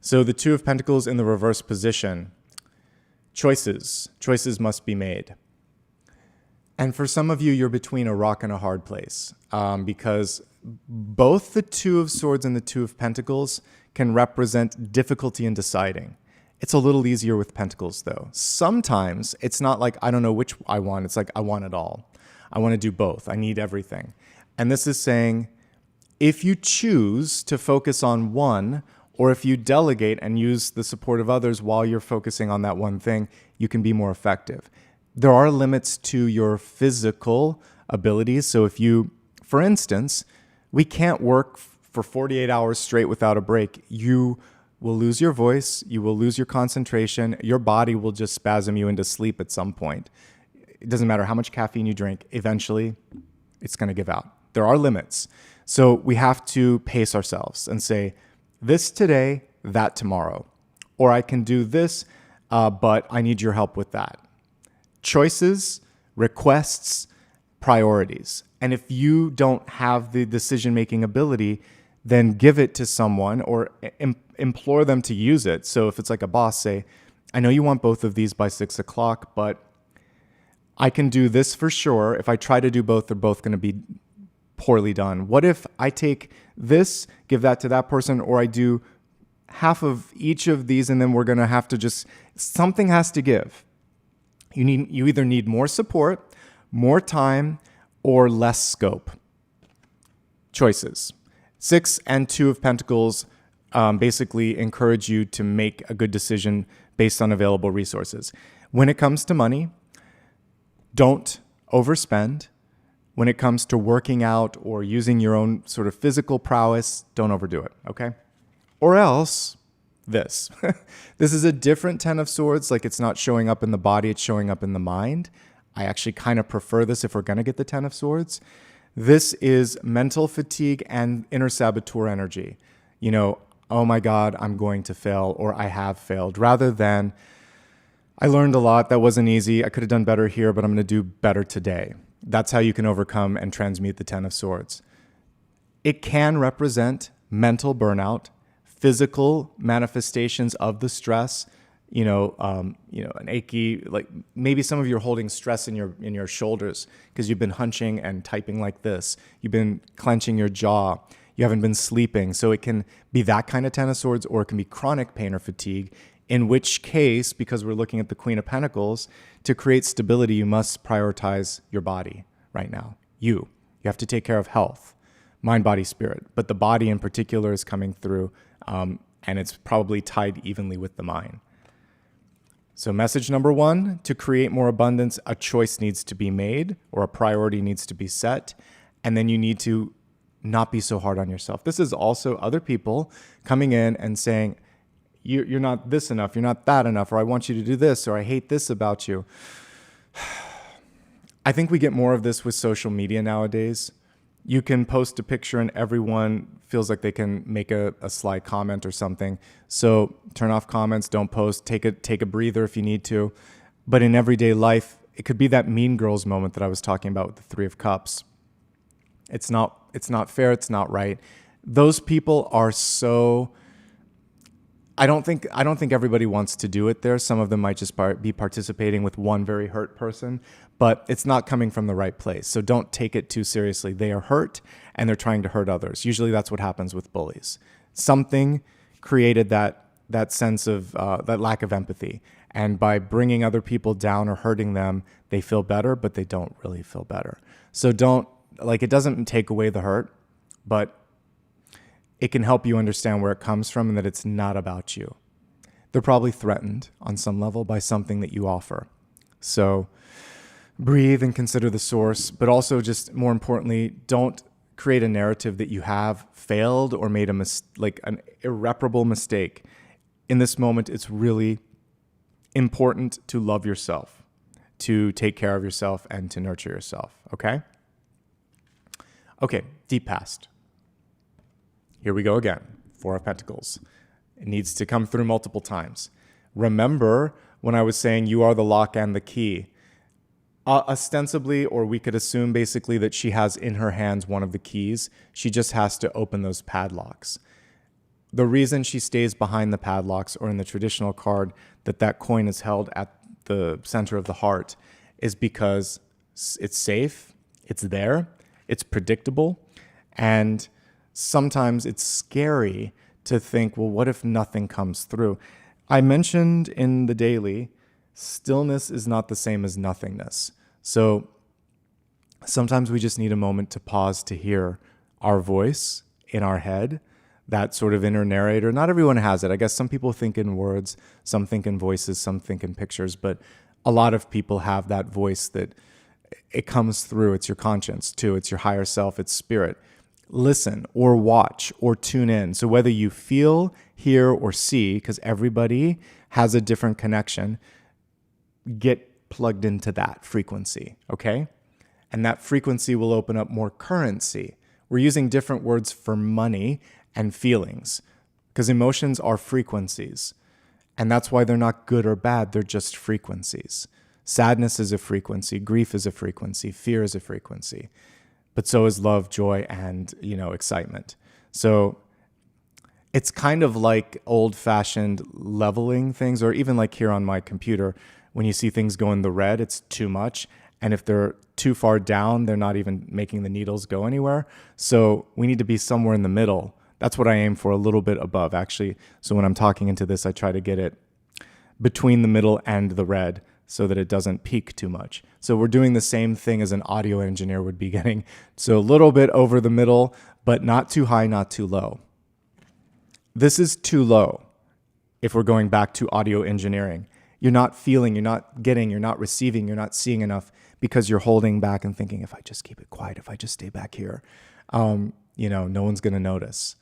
So the Two of Pentacles in the reverse position, choices must be made. And for some of you, you're between a rock and a hard place, because both the Two of Swords and the Two of Pentacles can represent difficulty in deciding. It's a little easier with Pentacles, though. Sometimes it's not like, I don't know which I want. It's like, I want it all. I want to do both. I need everything. And this is saying, if you choose to focus on one, or if you delegate and use the support of others while you're focusing on that one thing, you can be more effective. There are limits to your physical abilities. So if you, for instance, we can't work for 48 hours straight without a break. You will lose your voice. You will lose your concentration. Your body will just spasm you into sleep at some point. It doesn't matter how much caffeine you drink. Eventually, it's going to give out. There are limits. So we have to pace ourselves and say, this today, that tomorrow. Or I can do this, but I need your help with that. Choices, requests, priorities. And if you don't have the decision-making ability, then give it to someone or implore them to use it. So if it's like a boss, say, I know you want both of these by 6 o'clock, but I can do this for sure. If I try to do both, they're both going to be poorly done. What if I take this, give that to that person, or I do half of each of these, and then we're going to have to just, something has to give. You either need more support, more time, or less scope. Choices. 6 and 2 of Pentacles basically encourage you to make a good decision based on available resources. When it comes to money, don't overspend. When it comes to working out or using your own sort of physical prowess, don't overdo it, okay? Or else, this. This is a different Ten of Swords. Like, it's not showing up in the body, it's showing up in the mind. I actually kind of prefer this if we're going to get the Ten of Swords. This is mental fatigue and inner saboteur energy. You know, oh my God, I'm going to fail, or I have failed, rather than, I learned a lot, that wasn't easy, I could have done better here, but I'm going to do better today. That's how you can overcome and transmute the Ten of Swords. It can represent mental burnout, physical manifestations of the stress, an achy, like maybe some of you are holding stress in your shoulders because you've been hunching and typing like this. You've been clenching your jaw. You haven't been sleeping. So it can be that kind of Ten of Swords, or it can be chronic pain or fatigue, in which case, because we're looking at the Queen of Pentacles, to create stability, you must prioritize your body right now. You have to take care of health, mind, body, spirit. But the body in particular is coming through, and it's probably tied evenly with the mind. So message number 1, to create more abundance, a choice needs to be made, or a priority needs to be set. And then you need to not be so hard on yourself. This is also other people coming in and saying, you're not this enough, you're not that enough, or I want you to do this, or I hate this about you. I think we get more of this with social media nowadays. You can post a picture and everyone feels like they can make a sly comment or something. So turn off comments, don't post, take a breather if you need to. But in everyday life, it could be that Mean Girls moment that I was talking about with the Three of Cups. It's not fair, it's not right. Those people are so, I don't think everybody wants to do it there. Some of them might just be participating with one very hurt person, but it's not coming from the right place. So don't take it too seriously. They are hurt and they're trying to hurt others. Usually that's what happens with bullies. Something created that sense of, that lack of empathy. And by bringing other people down or hurting them, they feel better, but they don't really feel better. So it doesn't take away the hurt, but it can help you understand where it comes from and that it's not about you. They're probably threatened on some level by something that you offer. So breathe and consider the source, but also just more importantly, don't create a narrative that you have failed or made an irreparable mistake. In this moment, it's really important to love yourself, to take care of yourself, and to nurture yourself, okay? Okay, deep past. Here we go again, Four of Pentacles. It needs to come through multiple times. Remember when I was saying you are the lock and the key. Ostensibly, or we could assume basically that she has in her hands one of the keys. She just has to open those padlocks. The reason she stays behind the padlocks, or in the traditional card, that coin is held at the center of the heart, is because it's safe, it's there, it's predictable, and sometimes it's scary to think, well, what if nothing comes through? I mentioned in the daily, stillness is not the same as nothingness. So sometimes we just need a moment to pause to hear our voice in our head, that sort of inner narrator. Not everyone has it. I guess some people think in words, some think in voices, some think in pictures, but a lot of people have that voice that it comes through. It's your conscience too. It's your higher self. It's spirit. Listen or watch or tune in. So whether you feel, hear, or see, because everybody has a different connection, get plugged into that frequency, okay? And that frequency will open up more currency. We're using different words for money and feelings because emotions are frequencies. And that's why they're not good or bad. They're just frequencies. Sadness is a frequency. Grief is a frequency. Fear is a frequency. But so is love, joy, and, excitement. So it's kind of like old-fashioned leveling things, or even like here on my computer, when you see things go in the red, it's too much. And if they're too far down, they're not even making the needles go anywhere. So we need to be somewhere in the middle. That's what I aim for, a little bit above, actually. So when I'm talking into this, I try to get it between the middle and the red so that it doesn't peak too much. So we're doing the same thing as an audio engineer would be getting. So a little bit over the middle, but not too high, not too low. This is too low if we're going back to audio engineering. You're not feeling, you're not getting, you're not receiving, you're not seeing enough because you're holding back and thinking, if I just keep it quiet, if I just stay back here, no one's going to notice.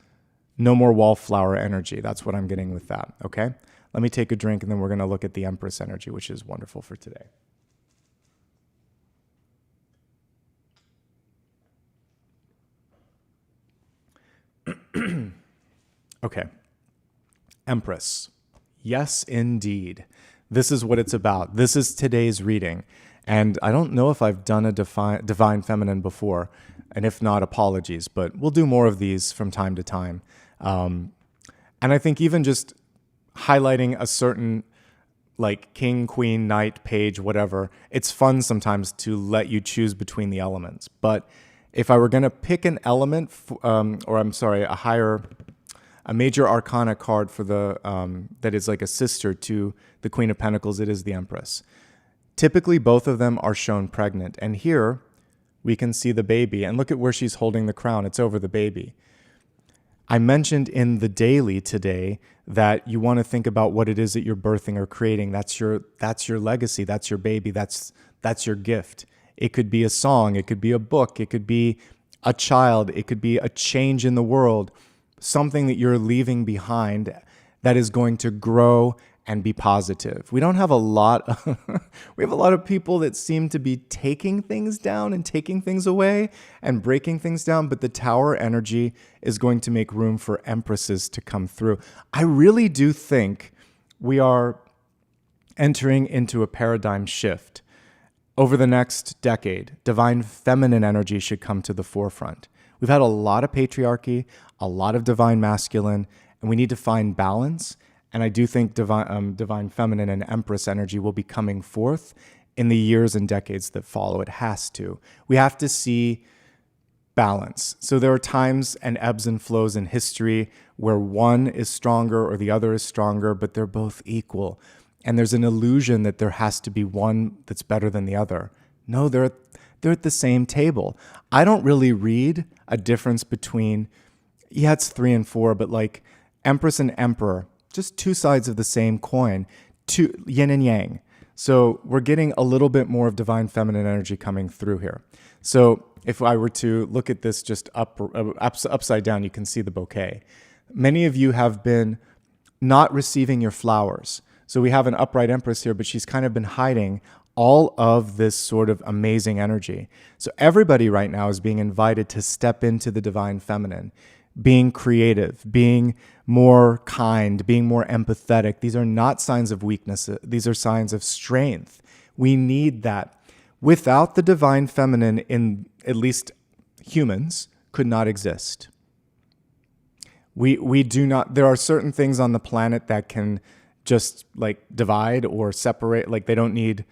No more wallflower energy. That's what I'm getting with that, okay? Let me take a drink, and then we're going to look at the Empress energy, which is wonderful for today. Okay. Empress. Yes, indeed. This is what it's about. This is today's reading. And I don't know if I've done a divine feminine before, and if not, apologies, but we'll do more of these from time to time. And I think even just highlighting a certain like king, queen, knight, page, whatever, it's fun sometimes to let you choose between the elements. But if I were going to pick an element, a major arcana card for that is like a sister to the Queen of Pentacles, it is the Empress. Typically, both of them are shown pregnant. And here we can see the baby. And look at where she's holding the crown. It's over the baby. I mentioned in the daily today that you want to think about what it is that you're birthing or creating. That's your legacy. That's your baby. That's your gift. It could be a song. It could be a book. It could be a child. It could be a change in the world. Something that you're leaving behind that is going to grow and be positive. We don't have a lot of, we have a lot of people that seem to be taking things down and taking things away and breaking things down, but the Tower energy is going to make room for Empresses to come through. I really do think we are entering into a paradigm shift. Over the next decade, divine feminine energy should come to the forefront. We've had a lot of patriarchy, a lot of divine masculine, and we need to find balance. And I do think divine feminine and Empress energy will be coming forth in the years and decades that follow. It has to. We have to see balance. So there are times and ebbs and flows in history where one is stronger or the other is stronger, but they're both equal. And there's an illusion that there has to be one that's better than the other. No, they're at the same table. I don't really read a difference between, it's 3 and 4, but like Empress and Emperor, just two sides of the same coin, two yin and yang. So we're getting a little bit more of divine feminine energy coming through here. So if I were to look at this just upside down, you can see the bouquet. Many of you have been not receiving your flowers. So we have an upright Empress here, but she's kind of been hiding all of this sort of amazing energy. So everybody right now is being invited to step into the divine feminine, being creative, being more kind, being more empathetic. These are not signs of weakness. These are signs of strength. We need that. without the divine feminine in at least humans could not exist. We do not, there are certain things on the planet that can just like divide or separate, like they don't need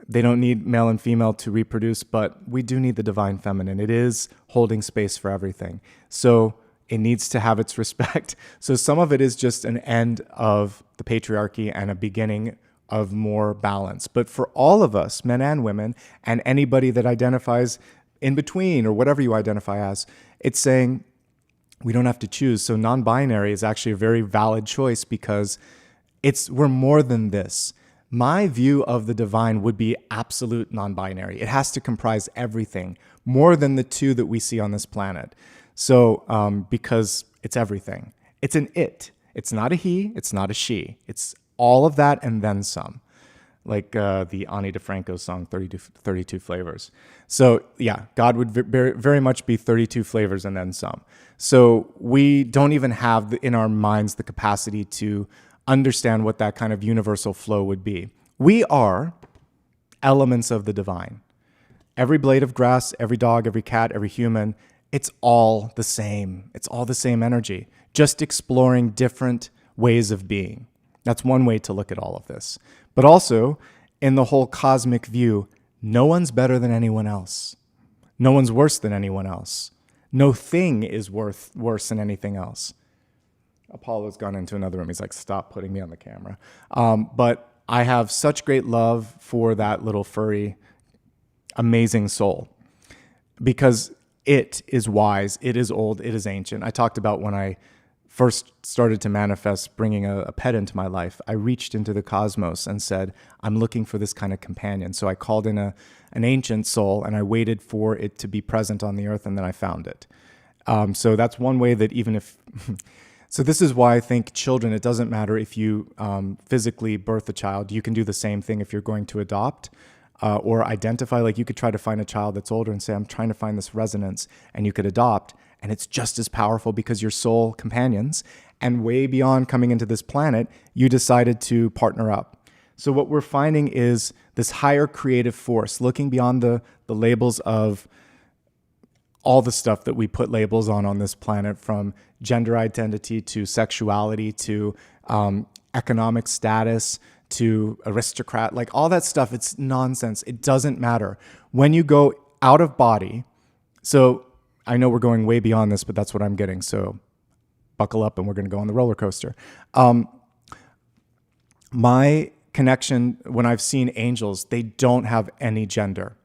male and female to reproduce, but we do need the divine feminine. It is holding space for everything. So it needs to have its respect. So some of it is just an end of the patriarchy and a beginning of more balance. But for all of us, men and women, and anybody that identifies in between or whatever you identify as, it's saying we don't have to choose. So non-binary is actually a very valid choice because we're more than this. My view of the divine would be absolute non-binary. It has to comprise everything, more than the two that we see on this planet. So because it's everything. It's an it. It's not a he. It's not a she. It's all of that and then some. Like the Ani DeFranco song, 32 Flavors. So yeah, God would very, very much be 32 flavors and then some. So we don't even have in our minds the capacity to understand what that kind of universal flow would be. We are elements of the divine. Every blade of grass, every dog, every cat, every human, it's all the same. It's all the same energy, just exploring different ways of being. That's one way to look at all of this. But also, in the whole cosmic view, no one's better than anyone else. No one's worse than anyone else. No thing is worse than anything else. Apollo's gone into another room. He's like, stop putting me on the camera. But I have such great love for that little furry, amazing soul because it is wise, it is old, it is ancient. I talked about when I first started to manifest bringing a pet into my life, I reached into the cosmos and said, I'm looking for this kind of companion. So I called in an ancient soul and I waited for it to be present on the earth and then I found it. So that's one way that even if... So this is why I think children, it doesn't matter if you physically birth a child, you can do the same thing if you're going to adopt or identify. Like you could try to find a child that's older and say, I'm trying to find this resonance, and you could adopt. And it's just as powerful because you're soul companions. And way beyond coming into this planet, you decided to partner up. So what we're finding is this higher creative force, looking beyond the labels of all the stuff that we put labels on this planet, from gender identity to sexuality to economic status to aristocrat, like all that stuff. It's nonsense. It doesn't matter. When you go out of body, so I know we're going way beyond this, but that's what I'm getting. So buckle up and we're going to go on the roller coaster. My connection, when I've seen angels, they don't have any gender.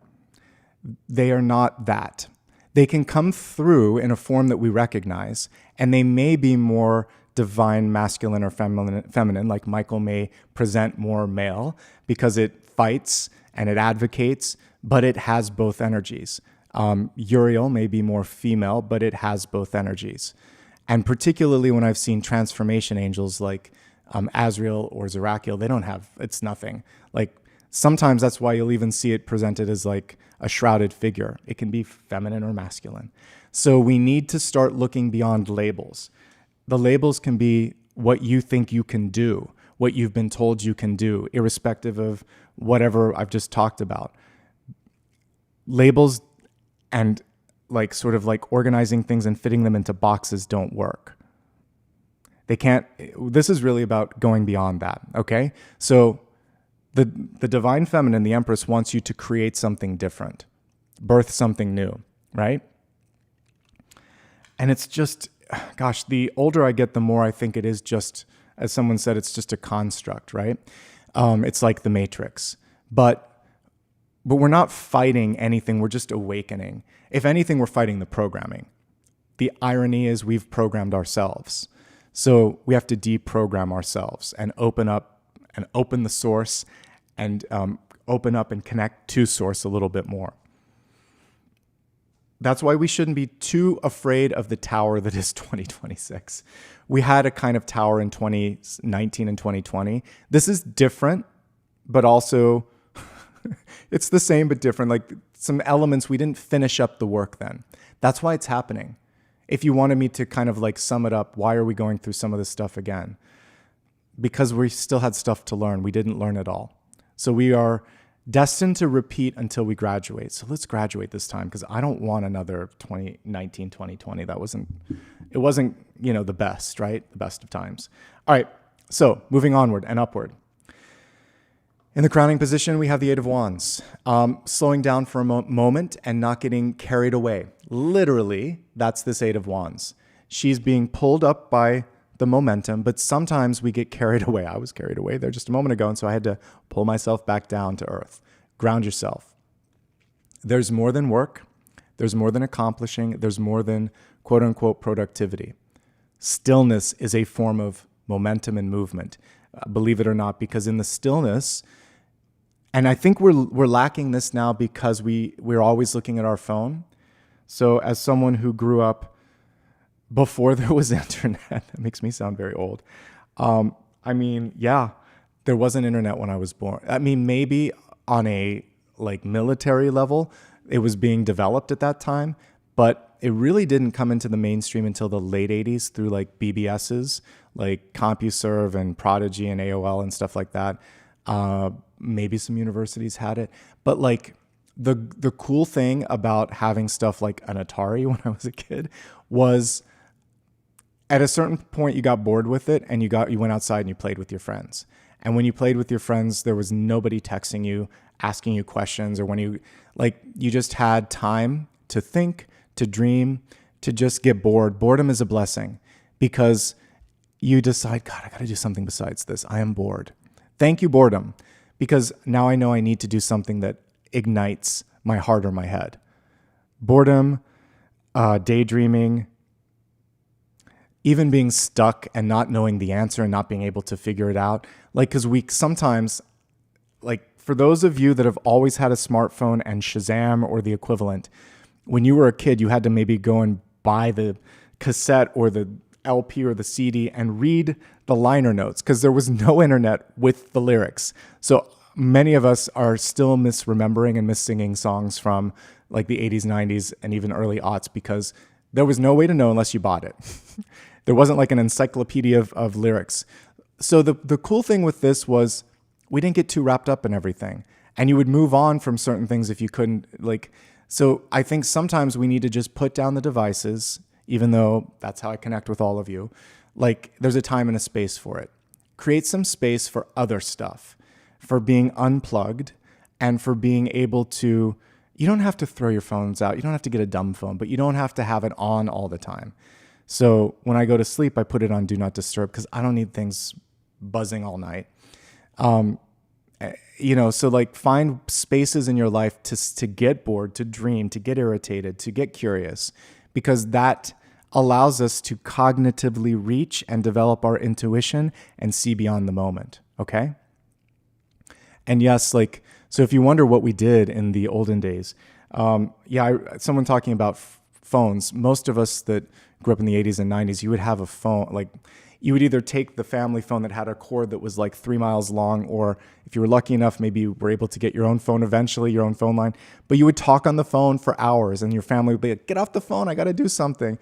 They are not that. They can come through in a form that we recognize, and they may be more divine, masculine, or feminine, like Michael may present more male because it fights and it advocates, but it has both energies. Uriel may be more female, but it has both energies. And particularly when I've seen transformation angels like Azrael or Zerakiel, they don't have, it's nothing. Like sometimes that's why you'll even see it presented as like a shrouded figure. It can be feminine or masculine. So we need to start looking beyond labels. The labels can be what you think you can do, what you've been told you can do, irrespective of whatever I've just talked about. Labels and like sort of like organizing things and fitting them into boxes don't work. They can't, this is really about going beyond that, okay? So the divine feminine, the Empress, wants you to create something different, birth something new, right? And it's just, gosh, the older I get, the more I think it is just, as someone said, it's just a construct, right? It's like the Matrix. But we're not fighting anything, we're just awakening. If anything, we're fighting the programming. The irony is we've programmed ourselves. So we have to deprogram ourselves and open up and open the source and open up and connect to source a little bit more. That's why we shouldn't be too afraid of the tower that is 2026. We had a kind of tower in 2019 and 2020. This is different, but also it's the same but different. Like some elements, we didn't finish up the work then. That's why it's happening. If you wanted me to kind of like sum it up, why are we going through some of this stuff again? Because we still had stuff to learn. We didn't learn it all. So we are destined to repeat until we graduate. So let's graduate this time, because I don't want another 2019, 2020. It wasn't, the best, right? The best of times. All right. So moving onward and upward. In the crowning position, we have the Eight of Wands. Slowing down for a moment and not getting carried away. Literally, that's this Eight of Wands. She's being pulled up by the momentum, but sometimes we get carried away. I was carried away there just a moment ago, and so I had to pull myself back down to earth. Ground yourself. There's more than work. There's more than accomplishing. There's more than quote unquote productivity. Stillness is a form of momentum and movement, believe it or not, because in the stillness, and I think we're lacking this now because we're always looking at our phone. So as someone who grew up before there was internet, that makes me sound very old. There wasn't internet when I was born. Maybe on a military level, it was being developed at that time, but it really didn't come into the mainstream until the late 80s through BBSs, like CompuServe and Prodigy and AOL and stuff like that. Maybe some universities had it, but the cool thing about having stuff like an Atari when I was a kid was, at a certain point, you got bored with it and you went outside and you played with your friends. And when you played with your friends, there was nobody texting you, asking you questions, or when you just had time to think, to dream, to just get bored. Boredom is a blessing, because you decide, God, I got to do something besides this. I am bored. Thank you, boredom, because now I know I need to do something that ignites my heart or my head. Boredom, daydreaming, even being stuck and not knowing the answer and not being able to figure it out. Because we sometimes, for those of you that have always had a smartphone and Shazam or the equivalent, when you were a kid, you had to maybe go and buy the cassette or the LP or the CD and read the liner notes, because there was no internet with the lyrics. So many of us are still misremembering and missinging songs from the 80s, 90s, and even early aughts, because there was no way to know unless you bought it. There wasn't an encyclopedia of lyrics. So the cool thing with this was we didn't get too wrapped up in everything. And you would move on from certain things if you couldn't, so I think sometimes we need to just put down the devices, even though that's how I connect with all of you. There's a time and a space for it. Create some space for other stuff, for being unplugged, and for being able to, you don't have to throw your phones out. You don't have to get a dumb phone, but you don't have to have it on all the time. So when I go to sleep, I put it on Do Not Disturb, because I don't need things buzzing all night. Find spaces in your life to get bored, to dream, to get irritated, to get curious, because that allows us to cognitively reach and develop our intuition and see beyond the moment. Okay. And yes, so if you wonder what we did in the olden days, someone talking about phones, most of us that grew up in the 80s and 90s, you would have a phone, you would either take the family phone that had a cord that was 3 miles long, or if you were lucky enough, maybe you were able to get your own phone eventually, your own phone line, but you would talk on the phone for hours and your family would be like, get off the phone, I got to do something.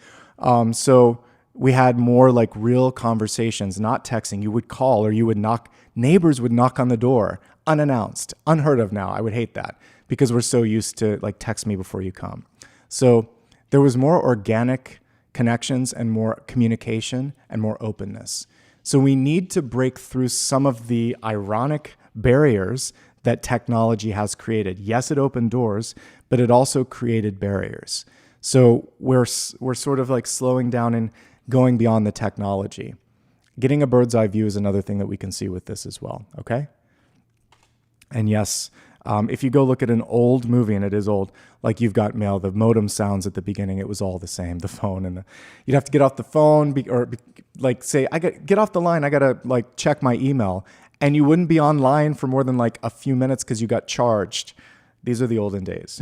So we had more real conversations, not texting. You would call, or you would knock, neighbors would knock on the door, unannounced, unheard of now. I would hate that, because we're so used to text me before you come. So there was more organic connections and more communication and more openness. So we need to break through some of the ironic barriers that technology has created. Yes, it opened doors, but it also created barriers. So we're sort of slowing down and going beyond the technology. Getting a bird's eye view is another thing that we can see with this as well, okay? And yes, if you go look at an old movie, and it is old, You've Got Mail, the modem sounds at the beginning, it was all the same, the phone, and you'd have to get off the phone, say, get off the line, I gotta check my email, and you wouldn't be online for more than a few minutes because you got charged. These are the olden days.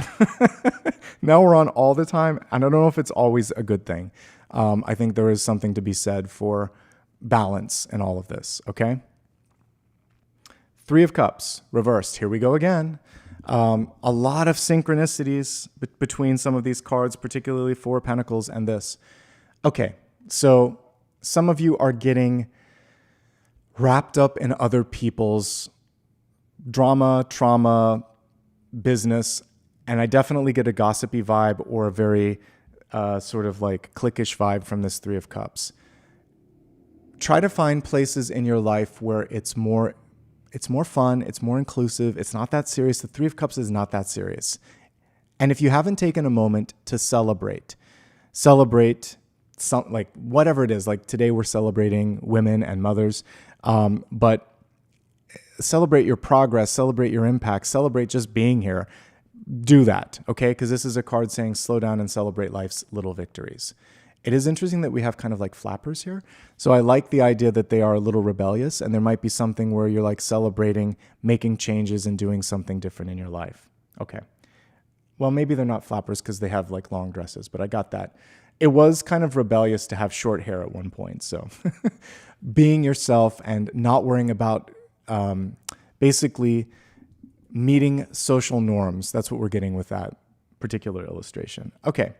Now we're on all the time, and I don't know if it's always a good thing. I think there is something to be said for balance in all of this, okay? Three of Cups, reversed. Here we go again. A lot of synchronicities between some of these cards, particularly Four of Pentacles and this. Okay, so some of you are getting wrapped up in other people's drama, trauma, business, and I definitely get a gossipy vibe or a very sort of like cliquish vibe from this Three of Cups. Try to find places in your life where it's more fun, it's more inclusive, it's not that serious. The Three of Cups is not that serious. And if you haven't taken a moment to celebrate some, like whatever it is, like today we're celebrating women and mothers, but celebrate your progress, celebrate your impact, celebrate just being here. Do that, okay? Because this is a card saying slow down and celebrate life's little victories. It is interesting that we have kind of like flappers here. So I like the idea that they are a little rebellious, and there might be something where you're like celebrating, making changes and doing something different in your life. Okay. Well, maybe they're not flappers because they have like long dresses, but I got that. It was kind of rebellious to have short hair at one point. So being yourself and not worrying about basically meeting social norms. That's what we're getting with that particular illustration. Okay.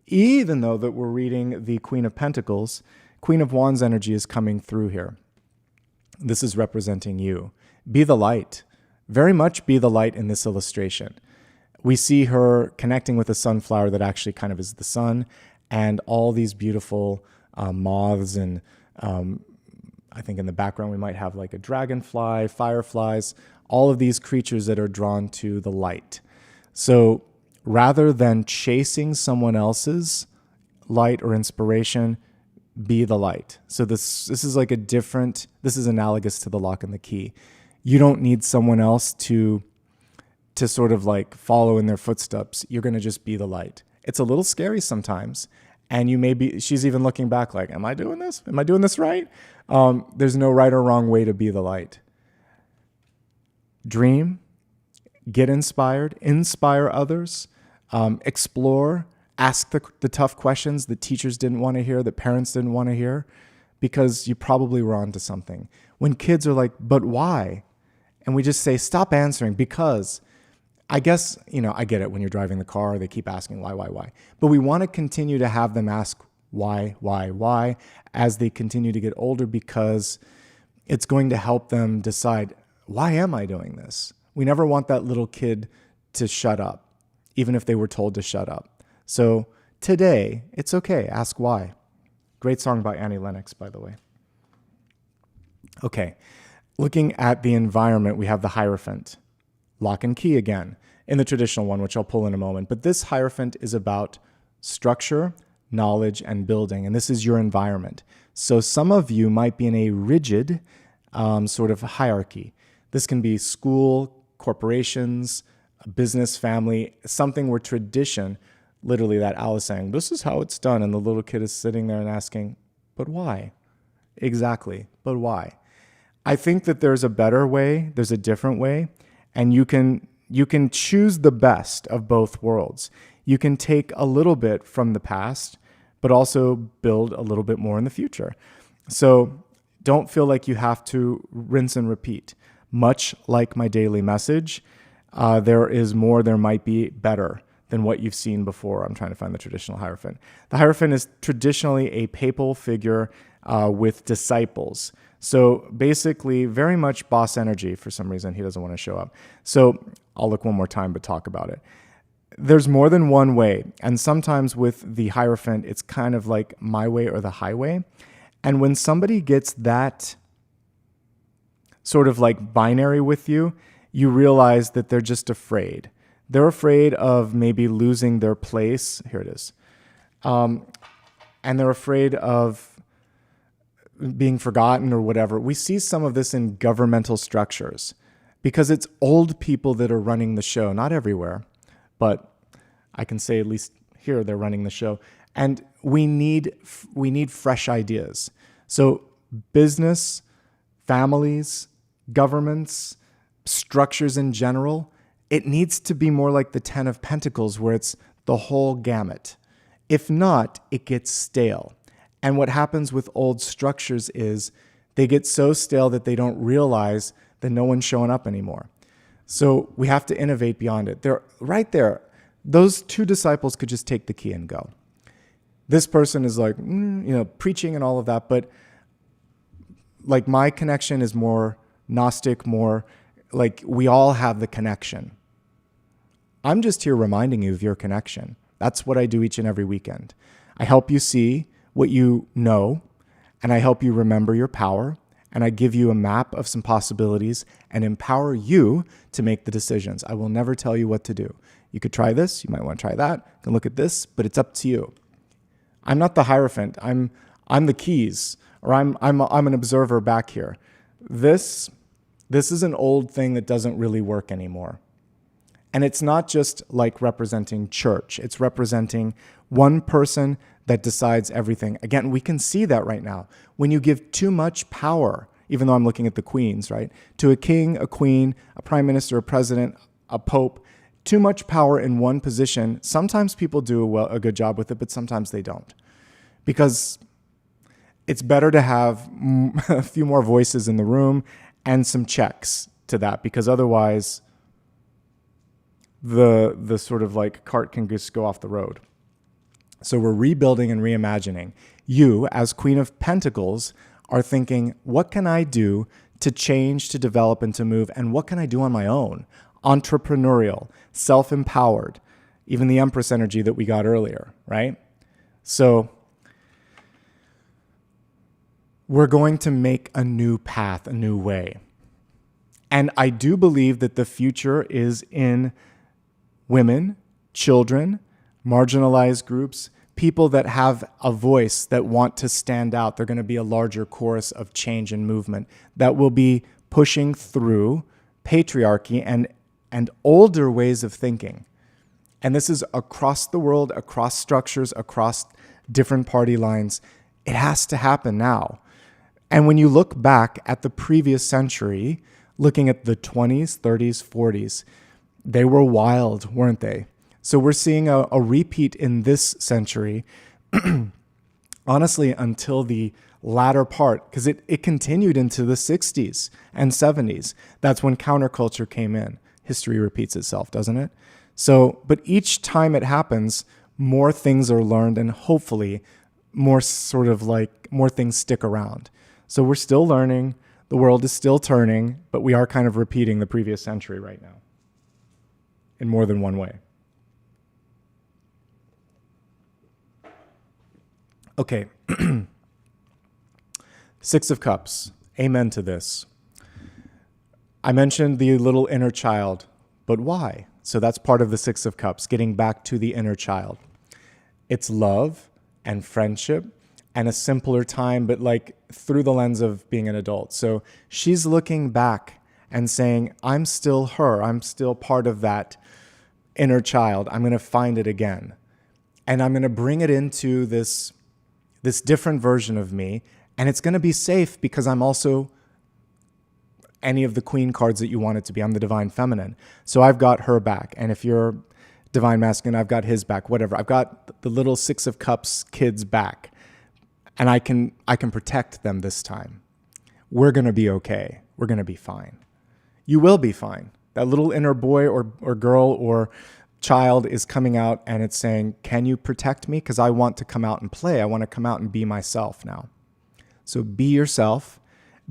Even though that we're reading the Queen of Pentacles, Queen of Wands energy is coming through here. This is representing you. Be the light. Very much be the light in this illustration. We see her connecting with a sunflower that actually kind of is the sun, and all these beautiful moths, and I think in the background we might have like a dragonfly, fireflies, all of these creatures that are drawn to the light. So rather than chasing someone else's light or inspiration, be the light. So this is like this is analogous to the lock and the key. You don't need someone else to sort of like follow in their footsteps. You're going to just be the light. It's a little scary sometimes. And she's even looking back like, am I doing this? Am I doing this right? There's no right or wrong way to be the light. Dream, get inspired, inspire others, explore, ask the tough questions that teachers didn't want to hear, that parents didn't want to hear, because you probably were onto something. When kids are like, but why? And we just say, stop answering because. I guess, I get it when you're driving the car, they keep asking why. But we want to continue to have them ask why as they continue to get older, because it's going to help them decide, why am I doing this? We never want that little kid to shut up, even if they were told to shut up. So today, it's okay. Ask why. Great song by Annie Lennox, by the way. Okay. Looking at the environment, we have the Hierophant. Lock and key again, in the traditional one, which I'll pull in a moment. But this Hierophant is about structure, knowledge, and building. And this is your environment. So some of you might be in a rigid sort of hierarchy. This can be school, corporations, business, family, something where tradition, literally that Alice saying, this is how it's done. And the little kid is sitting there and asking, but why? Exactly, but why? I think that there's a better way, there's a different way. And you can choose the best of both worlds. You can take a little bit from the past, but also build a little bit more in the future. So don't feel like you have to rinse and repeat. Much like my daily message, there is more, there might be better than what you've seen before. I'm trying to find the traditional Hierophant. The Hierophant is traditionally a papal figure with disciples. So basically, very much boss energy. For some reason, he doesn't want to show up. So I'll look one more time, but talk about it. There's more than one way. And sometimes with the Hierophant, it's kind of like my way or the highway. And when somebody gets that sort of like binary with you, you realize that they're just afraid. They're afraid of maybe losing their place. Here it is. And they're afraid of being forgotten or whatever. We see some of this in governmental structures because it's old people that are running the show. Not everywhere, but I can say at least here they're running the show. And we need fresh ideas. So business, families, governments, structures in general, it needs to be more like the 10 of Pentacles where it's the whole gamut. If not, it gets stale. And what happens with old structures is they get so stale that they don't realize that no one's showing up anymore. So we have to innovate beyond it. They're right there. Those two disciples could just take the key and go. This person is like, preaching and all of that. But like my connection is more Gnostic, more like we all have the connection. I'm just here reminding you of your connection. That's what I do each and every weekend. I help you see what you know, and I help you remember your power, and I give you a map of some possibilities and empower you to make the decisions. I will never tell you what to do. You could try this, you might want to try that, you can look at this, but it's up to you. I'm not the Hierophant. I'm the keys, or I'm an observer back here. This is an old thing that doesn't really work anymore. And it's not just like representing church. It's representing one person that decides everything. Again, we can see that right now. When you give too much power, even though I'm looking at the queens, right? To a king, a queen, a prime minister, a president, a pope, too much power in one position. Sometimes people do a good job with it, but sometimes they don't. Because it's better to have a few more voices in the room and some checks to that, because otherwise the sort of like cart can just go off the road. So we're rebuilding and reimagining. You, as Queen of Pentacles, are thinking, what can I do to change, to develop, and to move? And what can I do on my own? Entrepreneurial, self-empowered, even the Empress energy that we got earlier, right? So we're going to make a new path, a new way. And I do believe that the future is in women, children, marginalized groups, people that have a voice, that want to stand out. They're going to be a larger chorus of change and movement that will be pushing through patriarchy and older ways of thinking. And this is across the world, across structures, across different party lines. It has to happen now. And when you look back at the previous century, looking at the 20s, 30s, 40s, they were wild, weren't they? So we're seeing a repeat in this century, honestly, until the latter part, because it continued into the 60s and 70s. That's when counterculture came in. History repeats itself, doesn't it? So, but each time it happens, more things are learned, and hopefully more things stick around. So we're still learning, the world is still turning, but we are kind of repeating the previous century right now in more than one way. Okay. Six of Cups. Amen to this. I mentioned the little inner child, but why? So that's part of the Six of Cups, getting back to the inner child. It's love and friendship and a simpler time, but like through the lens of being an adult. So she's looking back and saying, I'm still her. I'm still part of that inner child. I'm going to find it again. And I'm going to bring it into this different version of me. And it's going to be safe because I'm also any of the queen cards that you want it to be. I'm the divine feminine. So I've got her back. And if you're divine masculine, I've got his back, whatever. I've got the little Six of Cups kids back. And I can protect them this time. We're going to be okay. We're going to be fine. You will be fine. That little inner boy or girl or child is coming out and it's saying, can you protect me? Because I want to come out and play. I want to come out and be myself now. So be yourself.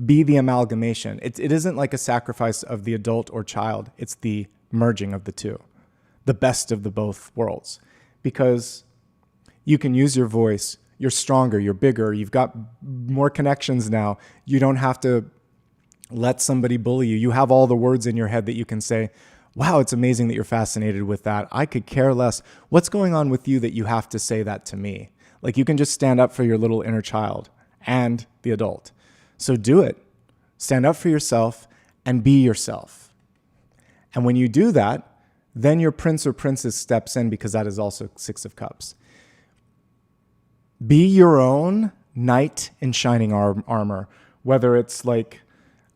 Be the amalgamation. It isn't like a sacrifice of the adult or child. It's the merging of the two. The best of the both worlds. Because you can use your voice. You're stronger, you're bigger, you've got more connections now. You don't have to let somebody bully you. You have all the words in your head that you can say, wow, it's amazing that you're fascinated with that. I could care less. What's going on with you that you have to say that to me? Like you can just stand up for your little inner child and the adult. So do it. Stand up for yourself and be yourself. And when you do that, then your prince or princess steps in, because that is also Six of Cups. Be your own knight in shining armor, whether it's like,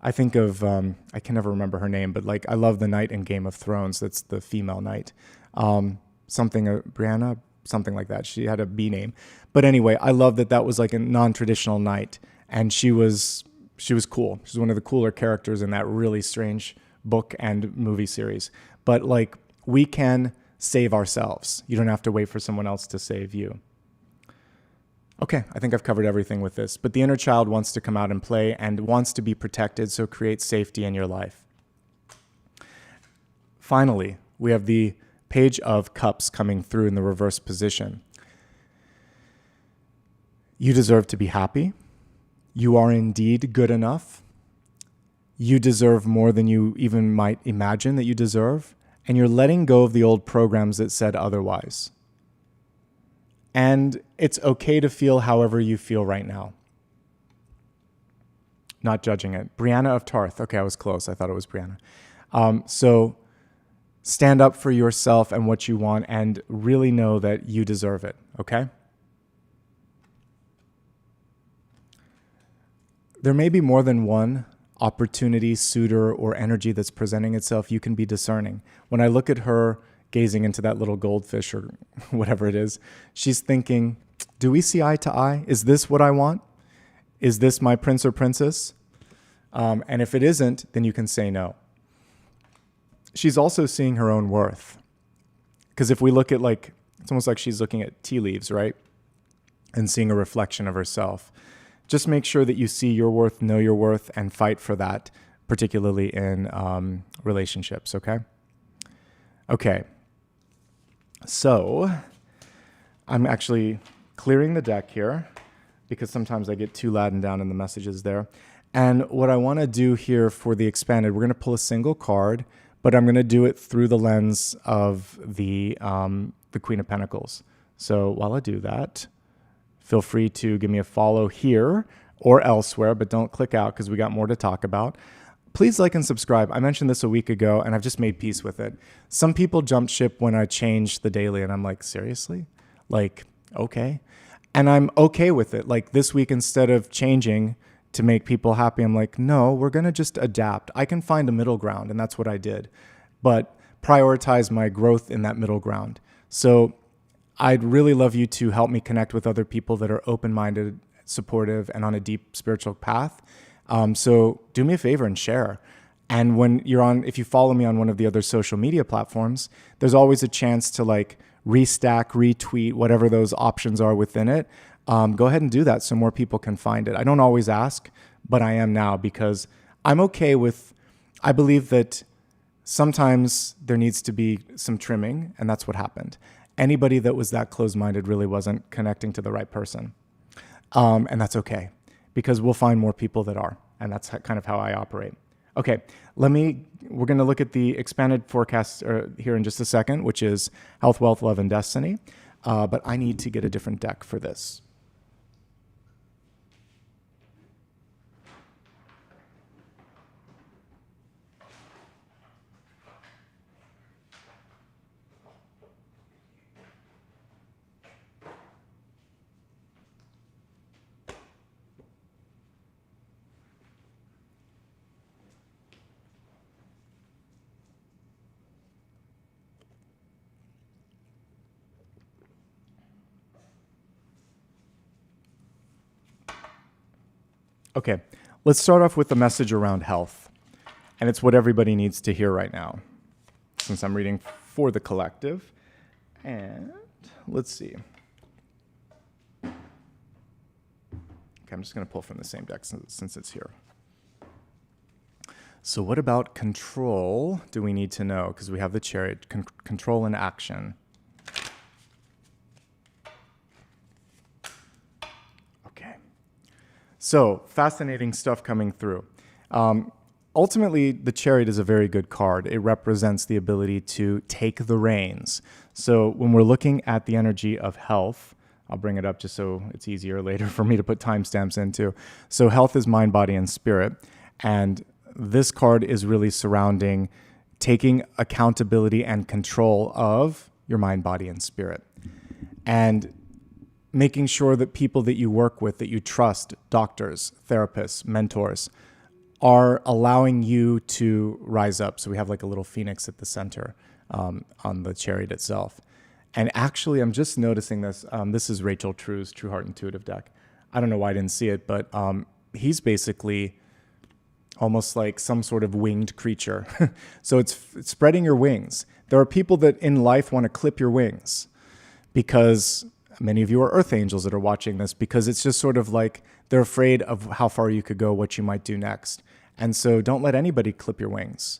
I think of, I can never remember her name, but like I love the knight in Game of Thrones. That's the female knight. Brianna, something like that. She had a B name. But anyway, I love that was like a non-traditional knight. And she was cool. She's one of the cooler characters in that really strange book and movie series. But like, we can save ourselves. You don't have to wait for someone else to save you. Okay, I think I've covered everything with this, but the inner child wants to come out and play and wants to be protected, so create safety in your life. Finally, we have the Page of Cups coming through in the reverse position. You deserve to be happy. You are indeed good enough. You deserve more than you even might imagine that you deserve. And you're letting go of the old programs that said otherwise. And it's okay to feel however you feel right now. Not judging it. Brianna of Tarth. Okay, I was close. I thought it was Brianna. So stand up for yourself and what you want and really know that you deserve it, okay? There may be more than one opportunity, suitor, or energy that's presenting itself. You can be discerning. When I look at her gazing into that little goldfish or whatever it is, she's thinking, do we see eye to eye? Is this what I want? Is this my prince or princess? And if it isn't, then you can say no. She's also seeing her own worth. Because if we look at it's almost like she's looking at tea leaves, right? And seeing a reflection of herself. Just make sure that you see your worth, know your worth, and fight for that, particularly in relationships, okay? Okay. So I'm actually clearing the deck here because sometimes I get too laden down in the messages there. And what I want to do here for the expanded, we're going to pull a single card, but I'm going to do it through the lens of the Queen of Pentacles. So while I do that, feel free to give me a follow here or elsewhere, but don't click out because we got more to talk about. Please like and subscribe. I mentioned this a week ago, and I've just made peace with it. Some people jumped ship when I changed the daily, and I'm like, seriously? Okay. And I'm okay with it. This week, instead of changing to make people happy, I'm like, no, we're going to just adapt. I can find a middle ground, and that's what I did. But prioritize my growth in that middle ground. So I'd really love you to help me connect with other people that are open-minded, supportive, and on a deep spiritual path. So do me a favor and share. And if you follow me on one of the other social media platforms, there's always a chance to restack, retweet, whatever those options are within it. Go ahead and do that so more people can find it. I don't always ask, but I am now because I'm okay with, I believe that sometimes there needs to be some trimming, and that's what happened. Anybody that was that closed-minded really wasn't connecting to the right person. And that's okay, because we'll find more people that are, and that's kind of how I operate. Okay, we're going to look at the expanded forecast here in just a second, which is health, wealth, love, and destiny. But I need to get a different deck for this. Okay, let's start off with the message around health. And it's what everybody needs to hear right now, since I'm reading for the collective. And let's see. Okay, I'm just going to pull from the same deck since it's here. So what about control do we need to know? Because we have the Chariot, control and action. So, fascinating stuff coming through. Ultimately, the Chariot is a very good card. It represents the ability to take the reins. So, when we're looking at the energy of health, I'll bring it up just so it's easier later for me to put timestamps into. So, health is mind, body, and spirit. And this card is really surrounding taking accountability and control of your mind, body, and spirit. And making sure that people that you work with, that you trust, doctors, therapists, mentors, are allowing you to rise up. So we have a little phoenix at the center on the Chariot itself. And actually, I'm just noticing this. This is Rachel True's True Heart Intuitive deck. I don't know why I didn't see it, but he's basically almost like some sort of winged creature. So it's spreading your wings. There are people that in life want to clip your wings because many of you are earth angels that are watching this, because it's just sort of like they're afraid of how far you could go, what you might do next. And so don't let anybody clip your wings.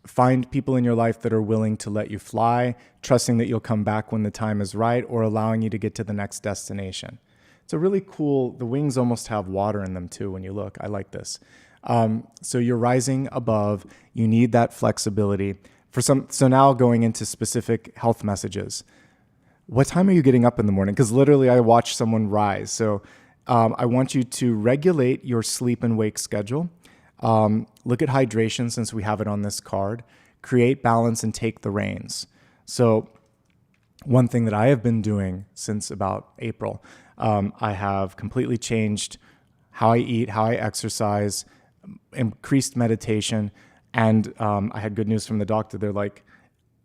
Find people in your life that are willing to let you fly, trusting that you'll come back when the time is right, or allowing you to get to the next destination. It's a really cool, the wings almost have water in them too when you look. I like this. So you're rising above. You need that flexibility. So now going into specific health messages. What time are you getting up in the morning? Because literally I watched someone rise. So I want you to regulate your sleep and wake schedule. Look at hydration since we have it on this card. Create balance and take the reins. So one thing that I have been doing since about April, I have completely changed how I eat, how I exercise, increased meditation. And I had good news from the doctor. They're like,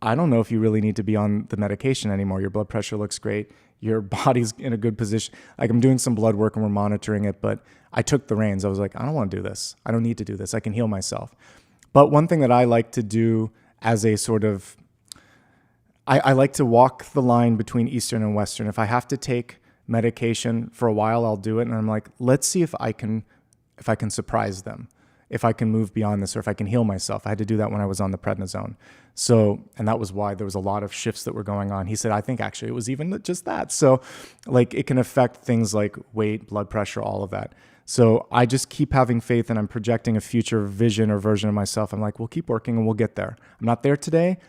I don't know if you really need to be on the medication anymore. Your blood pressure looks great. Your body's in a good position. Like, I'm doing some blood work and we're monitoring it, but I took the reins. I was like, I don't want to do this. I don't need to do this. I can heal myself. But one thing that I like to do as a sort of, I like to walk the line between Eastern and Western. If I have to take medication for a while, I'll do it. And I'm like, let's see if I can surprise them, if I can move beyond this, or if I can heal myself. I had to do that when I was on the prednisone. So, and that was why there was a lot of shifts that were going on. He said, I think actually it was even just that. So like, it can affect things like weight, blood pressure, all of that. So I just keep having faith, and I'm projecting a future vision or version of myself. I'm like, we'll keep working and we'll get there. I'm not there today.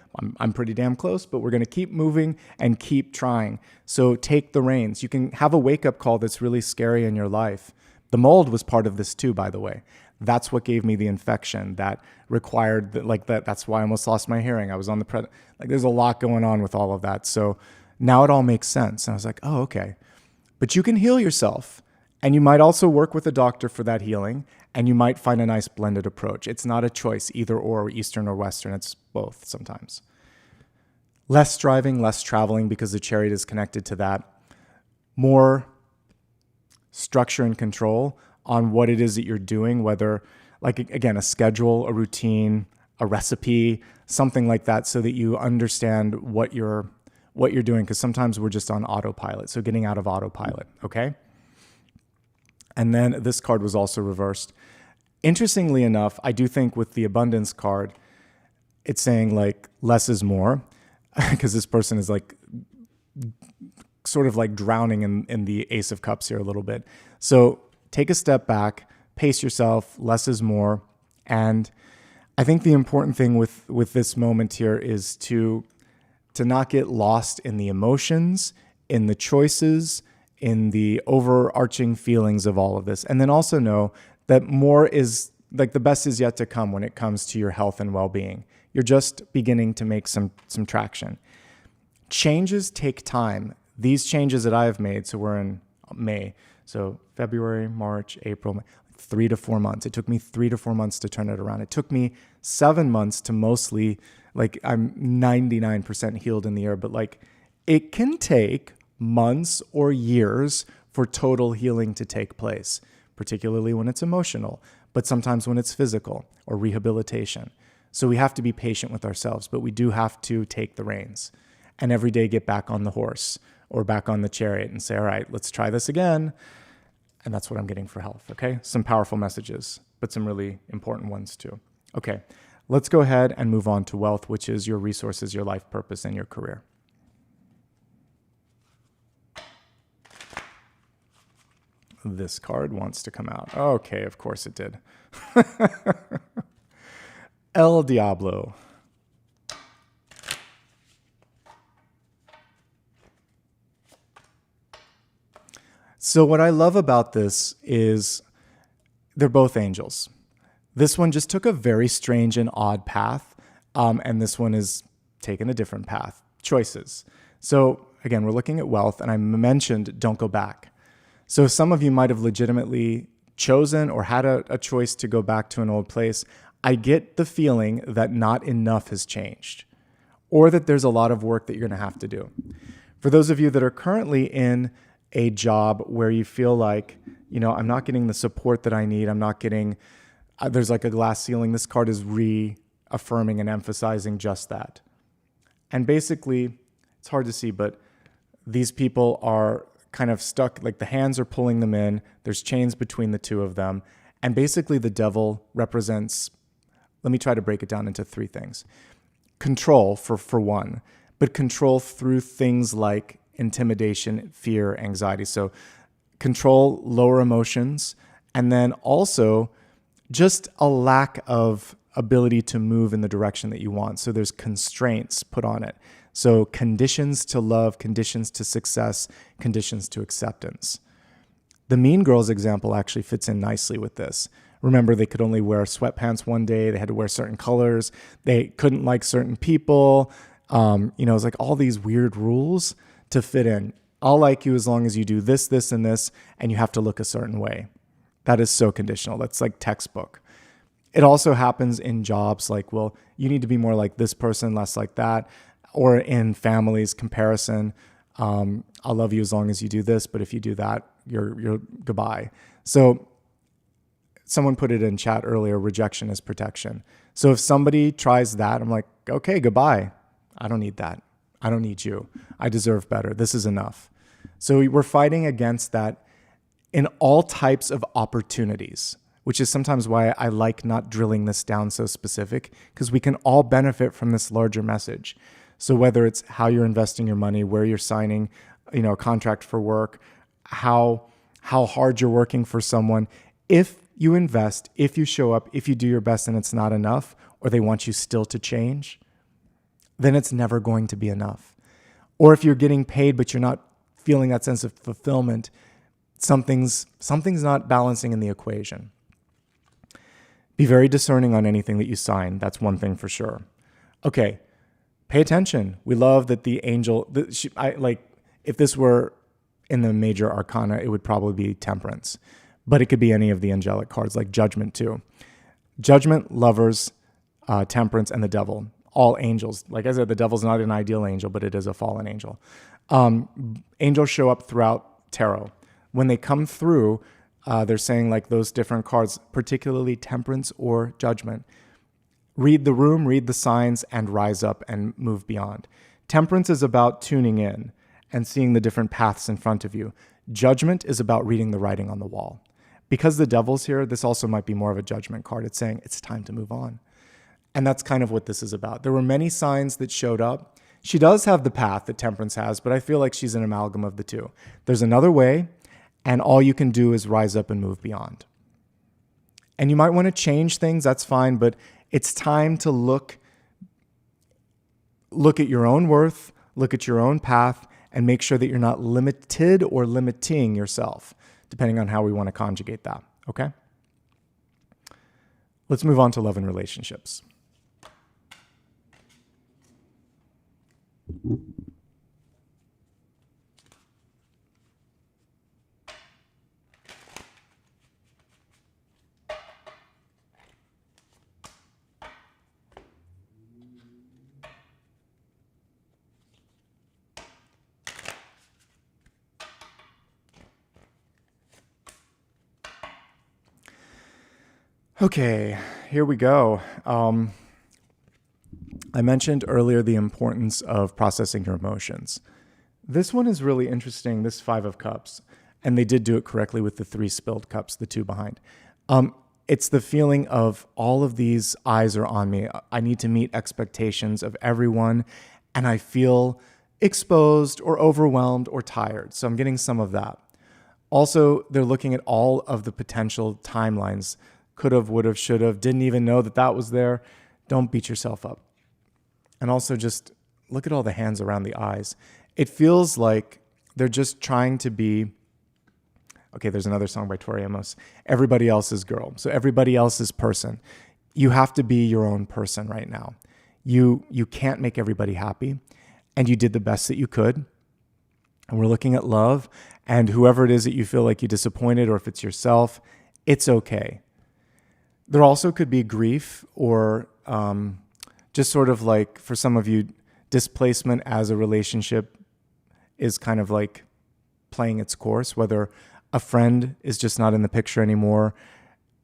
I'm pretty damn close, but we're going to keep moving and keep trying. So take the reins. You can have a wake-up call that's really scary in your life. The mold was part of this too, by the way. That's what gave me the infection that required that. That's why I almost lost my hearing. I was on the there's a lot going on with all of that. So now it all makes sense. And I was like, oh, okay. But you can heal yourself. And you might also work with a doctor for that healing. And you might find a nice blended approach. It's not a choice, either or, Eastern or Western. It's both sometimes. Less driving, less traveling, because the chariot is connected to that. More structure and control on what it is that you're doing, whether, like, again, a schedule, a routine, a recipe, something like that, so that you understand what you're doing, because sometimes we're just on autopilot. So getting out of autopilot, okay? And then this card was also reversed. Interestingly enough, I do think with the abundance card, it's saying like less is more, because this person is like sort of like drowning in the Ace of Cups here a little bit. So take a step back, pace yourself, less is more. And I think the important thing with this moment here is to not get lost in the emotions, in the choices, in the overarching feelings of all of this. And then also know that more is, like, the best is yet to come when it comes to your health and well-being. You're just beginning to make some traction. Changes take time. These changes that I've made, so we're in May, so February, March, April, May, 3 to 4 months. It took me 3 to 4 months to turn it around. It took me 7 months to mostly, like, I'm 99% healed in the air, but like, it can take months or years for total healing to take place, particularly when it's emotional, but sometimes when it's physical or rehabilitation. So we have to be patient with ourselves, but we do have to take the reins and every day get back on the horse or back on the chariot and say, all right, let's try this again. And that's what I'm getting for health, okay? Some powerful messages, but some really important ones too. Okay, let's go ahead and move on to wealth, which is your resources, your life purpose, and your career. This card wants to come out. Okay, of course it did. El Diablo. So what I love about this is they're both angels. This one just took a very strange and odd path, and this one is taking a different path. Choices. So again, we're looking at wealth, and I mentioned don't go back. So some of you might have legitimately chosen or had a choice to go back to an old place. I get the feeling that not enough has changed, or that there's a lot of work that you're going to have to do. For those of you that are currently in a job where you feel like, you know, I'm not getting the support that I need, I'm not getting, there's like a glass ceiling, this card is reaffirming and emphasizing just that. And basically, it's hard to see, but these people are kind of stuck, like the hands are pulling them in. There's chains between the two of them. And basically the devil represents let me try to break it down into three things. Control for one, but control through things like intimidation, fear, anxiety. So control lower emotions, and then also just a lack of ability to move in the direction that you want. So there's constraints put on it. So conditions to love, conditions to success, conditions to acceptance. The Mean Girls example actually fits in nicely with this. Remember, they could only wear sweatpants one day. They had to wear certain colors. They couldn't like certain people. It's like all these weird rules to fit in. I'll like you as long as you do this, this, and this, and you have to look a certain way. That is so conditional. That's like textbook. It also happens in jobs like, well, you need to be more like this person, less like that. Or in families, comparison. I'll love you as long as you do this, but if you do that, you're goodbye. So someone put it in chat earlier, rejection is protection. So if somebody tries that, I'm like, okay, goodbye. I don't need that. I don't need you. I deserve better. This is enough. So we're fighting against that in all types of opportunities, which is sometimes why I like not drilling this down so specific, because we can all benefit from this larger message. So whether it's how you're investing your money, where you're signing, a contract for work, how hard you're working for someone, if you invest, if you show up, if you do your best and it's not enough, or they want you still to change, then it's never going to be enough. Or if you're getting paid, but you're not feeling that sense of fulfillment, something's not balancing in the equation. Be very discerning on anything that you sign. That's one thing for sure. Okay, pay attention. We love that the angel, if this were in the major arcana, it would probably be Temperance, but it could be any of the angelic cards, like Judgment too. Judgment, Lovers, Temperance, and the Devil. All angels. Like I said, the devil's not an ideal angel, but it is a fallen angel. Angels show up throughout tarot. When they come through, they're saying like those different cards, particularly Temperance or Judgment. Read the room, read the signs, and rise up and move beyond. Temperance is about tuning in and seeing the different paths in front of you. Judgment is about reading the writing on the wall. Because the devil's here, this also might be more of a judgment card. It's saying it's time to move on. And that's kind of what this is about. There were many signs that showed up. She does have the path that Temperance has, but I feel like she's an amalgam of the two. There's another way, and all you can do is rise up and move beyond. And you might want to change things, that's fine, but it's time to look at your own worth, look at your own path, and make sure that you're not limited or limiting yourself, depending on how we want to conjugate that, okay? Let's move on to love and relationships. Okay, here we go. I mentioned earlier the importance of processing your emotions. This one is really interesting, this 5 of Cups, and they did do it correctly with the 3 spilled cups, the 2 behind. It's the feeling of all of these eyes are on me. I need to meet expectations of everyone, and I feel exposed or overwhelmed or tired. So I'm getting some of that. Also, they're looking at all of the potential timelines. Could have, would have, should have, didn't even know that was there. Don't beat yourself up. And also just look at all the hands around the eyes. It feels like they're just trying to be, okay, there's another song by Tori Amos, everybody else's girl. So everybody else's person. You have to be your own person right now. You can't make everybody happy, and you did the best that you could. And we're looking at love, and whoever it is that you feel like you disappointed, or if it's yourself, it's okay. There also could be grief or just sort of like, for some of you, displacement as a relationship is kind of like playing its course, whether a friend is just not in the picture anymore.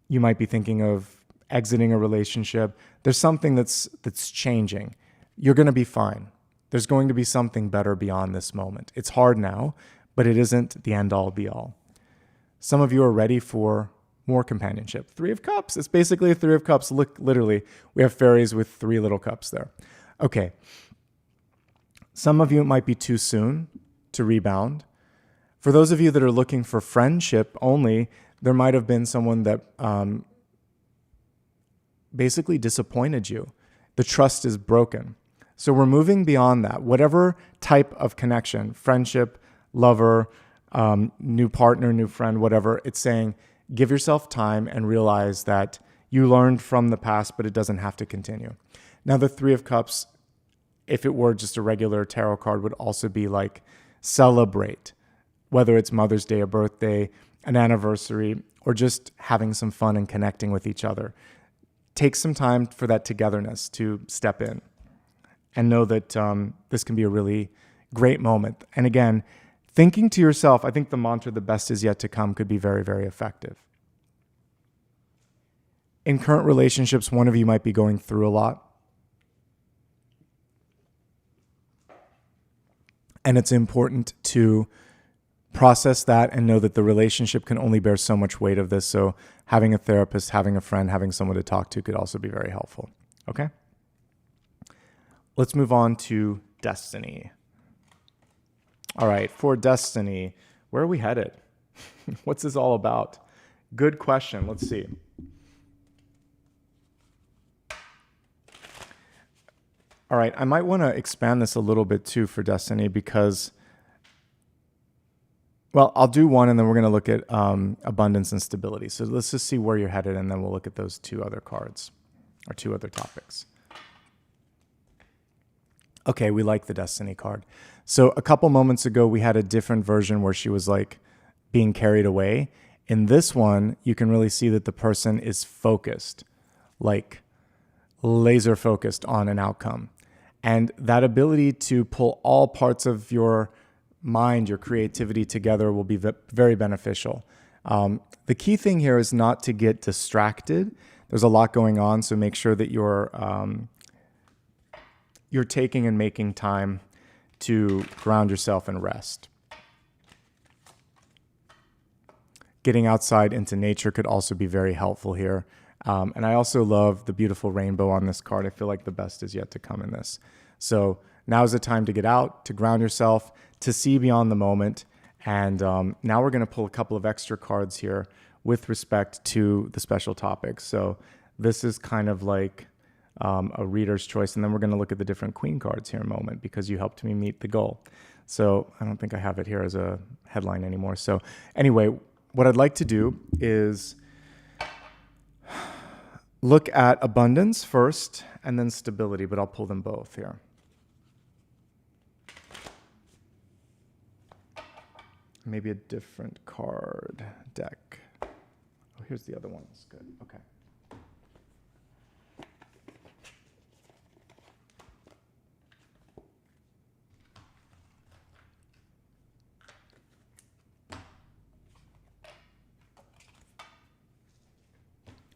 You might be thinking of exiting a relationship. There's something that's changing. You're going to be fine. There's going to be something better beyond this moment. It's hard now, but it isn't the end all be all. Some of you are ready for more companionship. Three of Cups. It's basically a Three of Cups. Look, literally, we have fairies with three little cups there. Okay. Some of you, it might be too soon to rebound. For those of you that are looking for friendship only, there might have been someone that basically disappointed you. The trust is broken. So we're moving beyond that. Whatever type of connection, friendship, lover, new partner, new friend, whatever, it's saying, give yourself time and realize that you learned from the past, but it doesn't have to continue. Now, the Three of Cups, if it were just a regular tarot card, would also be like celebrate, whether it's Mother's Day, a birthday, an anniversary, or just having some fun and connecting with each other. Take some time for that togetherness to step in and know that this can be a really great moment. And again, thinking to yourself, I think the mantra, the best is yet to come, could be very, very effective. In current relationships, one of you might be going through a lot. And it's important to process that and know that the relationship can only bear so much weight of this. So having a therapist, having a friend, having someone to talk to could also be very helpful. Okay? Let's move on to destiny. All right, for destiny, where are we headed? What's this all about? Good question. Let's see. All right, I might want to expand this a little bit too for destiny because, well, I'll do one and then we're going to look at abundance and stability. So let's just see where you're headed and then we'll look at those two other cards or two other topics. Okay, we like the destiny card. So a couple moments ago, we had a different version where she was like being carried away. In this one, you can really see that the person is focused, like laser focused on an outcome. And that ability to pull all parts of your mind, your creativity together will be very beneficial. The key thing here is not to get distracted. There's a lot going on, so make sure that you're taking and making time to ground yourself and rest. Getting outside into nature could also be very helpful here. And I also love the beautiful rainbow on this card. I feel like the best is yet to come in this. So now's the time to get out, to ground yourself, to see beyond the moment. And now we're going to pull a couple of extra cards here with respect to the special topics. So this is kind of like a reader's choice. And then we're going to look at the different queen cards here in a moment because you helped me meet the goal. So I don't think I have it here as a headline anymore. So anyway, what I'd like to do is look at abundance first and then stability, but I'll pull them both here. Maybe a different card deck. Oh, here's the other one. That's good. Okay.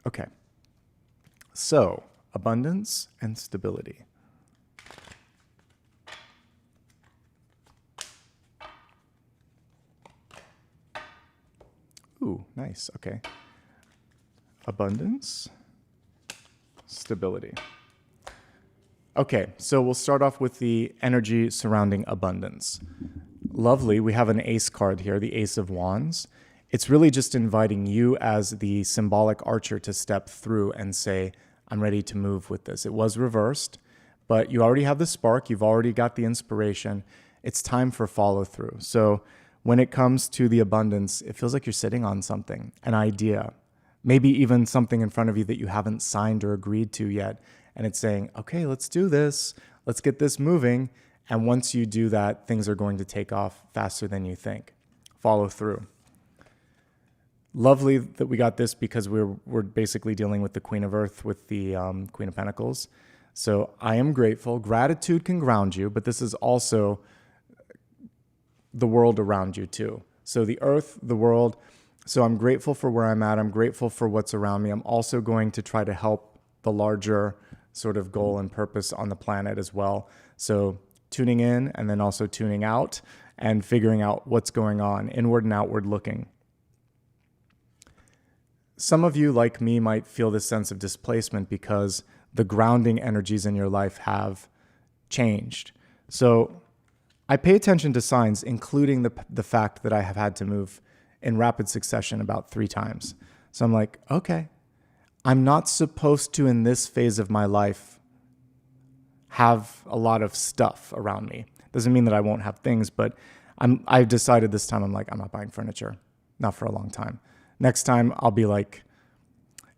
Okay. So, abundance and stability. Ooh, nice. Okay. Abundance, stability. Okay, so we'll start off with the energy surrounding abundance. Lovely. We have an ace card here, the Ace of Wands. It's really just inviting you as the symbolic archer to step through and say, I'm ready to move with this. It was reversed, but you already have the spark. You've already got the inspiration. It's time for follow through. So when it comes to the abundance, it feels like you're sitting on something, an idea, maybe even something in front of you that you haven't signed or agreed to yet. And it's saying, okay, let's do this. Let's get this moving. And once you do that, things are going to take off faster than you think. Follow through. Lovely that we got this because we're basically dealing with the Queen of Earth with the Queen of Pentacles. So I am grateful. Gratitude can ground you, but this is also the world around you too. So the earth, the world. So I'm grateful for where I'm at. I'm grateful for what's around me. I'm also going to try to help the larger sort of goal and purpose on the planet as well. So tuning in and then also tuning out and figuring out what's going on, inward and outward looking. some of you, like me, might feel this sense of displacement because the grounding energies in your life have changed. So I pay attention to signs, including the fact that I have had to move in rapid succession about 3 times. So I'm like, okay, I'm not supposed to, in this phase of my life, have a lot of stuff around me. Doesn't mean that I won't have things, but I've decided this time, I'm like, I'm not buying furniture, not for a long time. Next time I'll be like,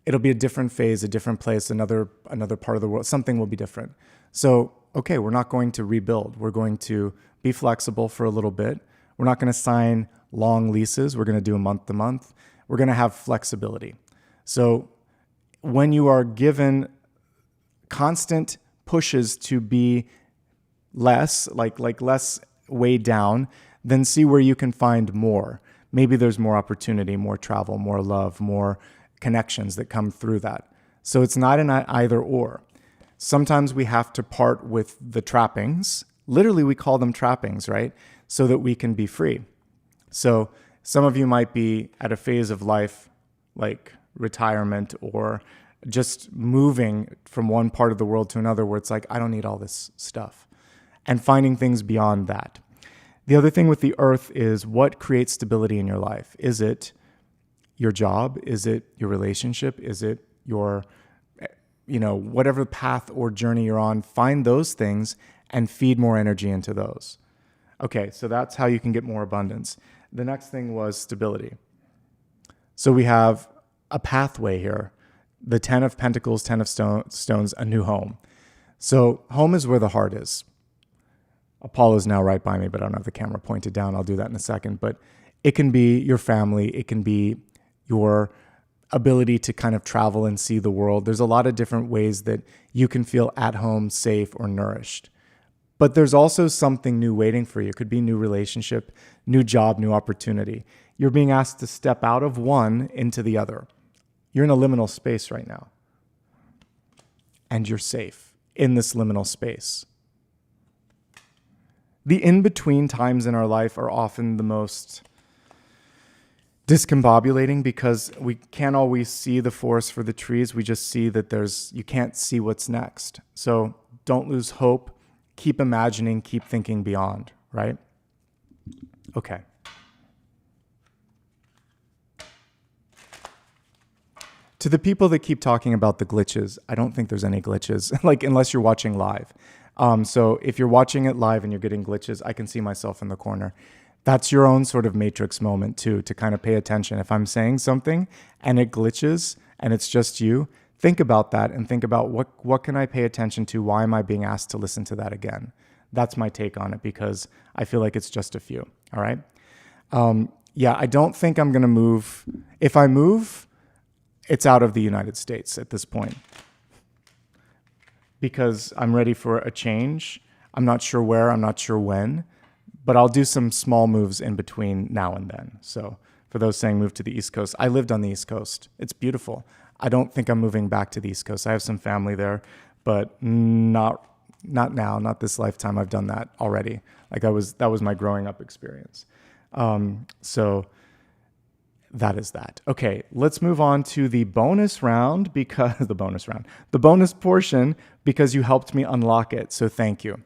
it'll be a different phase, a different place, another part of the world, something will be different. So, okay, we're not going to rebuild. We're going to be flexible for a little bit. We're not going to sign long leases. We're going to do a month to month. We're going to have flexibility. So when you are given constant pushes to be less, like less weighed down, then see where you can find more. Maybe there's more opportunity, more travel, more love, more connections that come through that. So it's not an either or. Sometimes we have to part with the trappings. Literally, we call them trappings, right? So that we can be free. So some of you might be at a phase of life like retirement or just moving from one part of the world to another where it's like, I don't need all this stuff. And finding things beyond that. The other thing with the earth is what creates stability in your life. Is it your job? Is it your relationship? Is it your, whatever path or journey you're on? Find those things and feed more energy into those. Okay, so that's how you can get more abundance. The next thing was stability. So we have a pathway here. The 10 of Pentacles, 10 of Stones, a new home. So home is where the heart is. Apollo's now right by me, but I don't have the camera pointed down. I'll do that in a second. But it can be your family. It can be your ability to kind of travel and see the world. There's a lot of different ways that you can feel at home, safe, or nourished. But there's also something new waiting for you. It could be new relationship, new job, new opportunity. You're being asked to step out of one into the other. You're in a liminal space right now. And you're safe in this liminal space. The in-between times in our life are often the most discombobulating because we can't always see the forest for the trees. We just see that you can't see what's next. So don't lose hope. Keep imagining, keep thinking beyond, right? Okay. To the people that keep talking about the glitches, I don't think there's any glitches, unless you're watching live. So if you're watching it live and you're getting glitches, I can see myself in the corner. That's your own sort of matrix moment too, to kind of pay attention. If I'm saying something and it glitches and it's just you, think about that and think about what can I pay attention to? Why am I being asked to listen to that again? That's my take on it because I feel like it's just a few. All right. I don't think I'm going to move. If I move, it's out of the United States at this point because I'm ready for a change. I'm not sure where, I'm not sure when, but I'll do some small moves in between now and then. So for those saying move to the East Coast, I lived on the East Coast. It's beautiful. I don't think I'm moving back to the East Coast. I have some family there, but not now, not this lifetime. I've done that already. That was my growing up experience. So that is that. Okay, let's move on to the bonus round the bonus portion because you helped me unlock it. So thank you.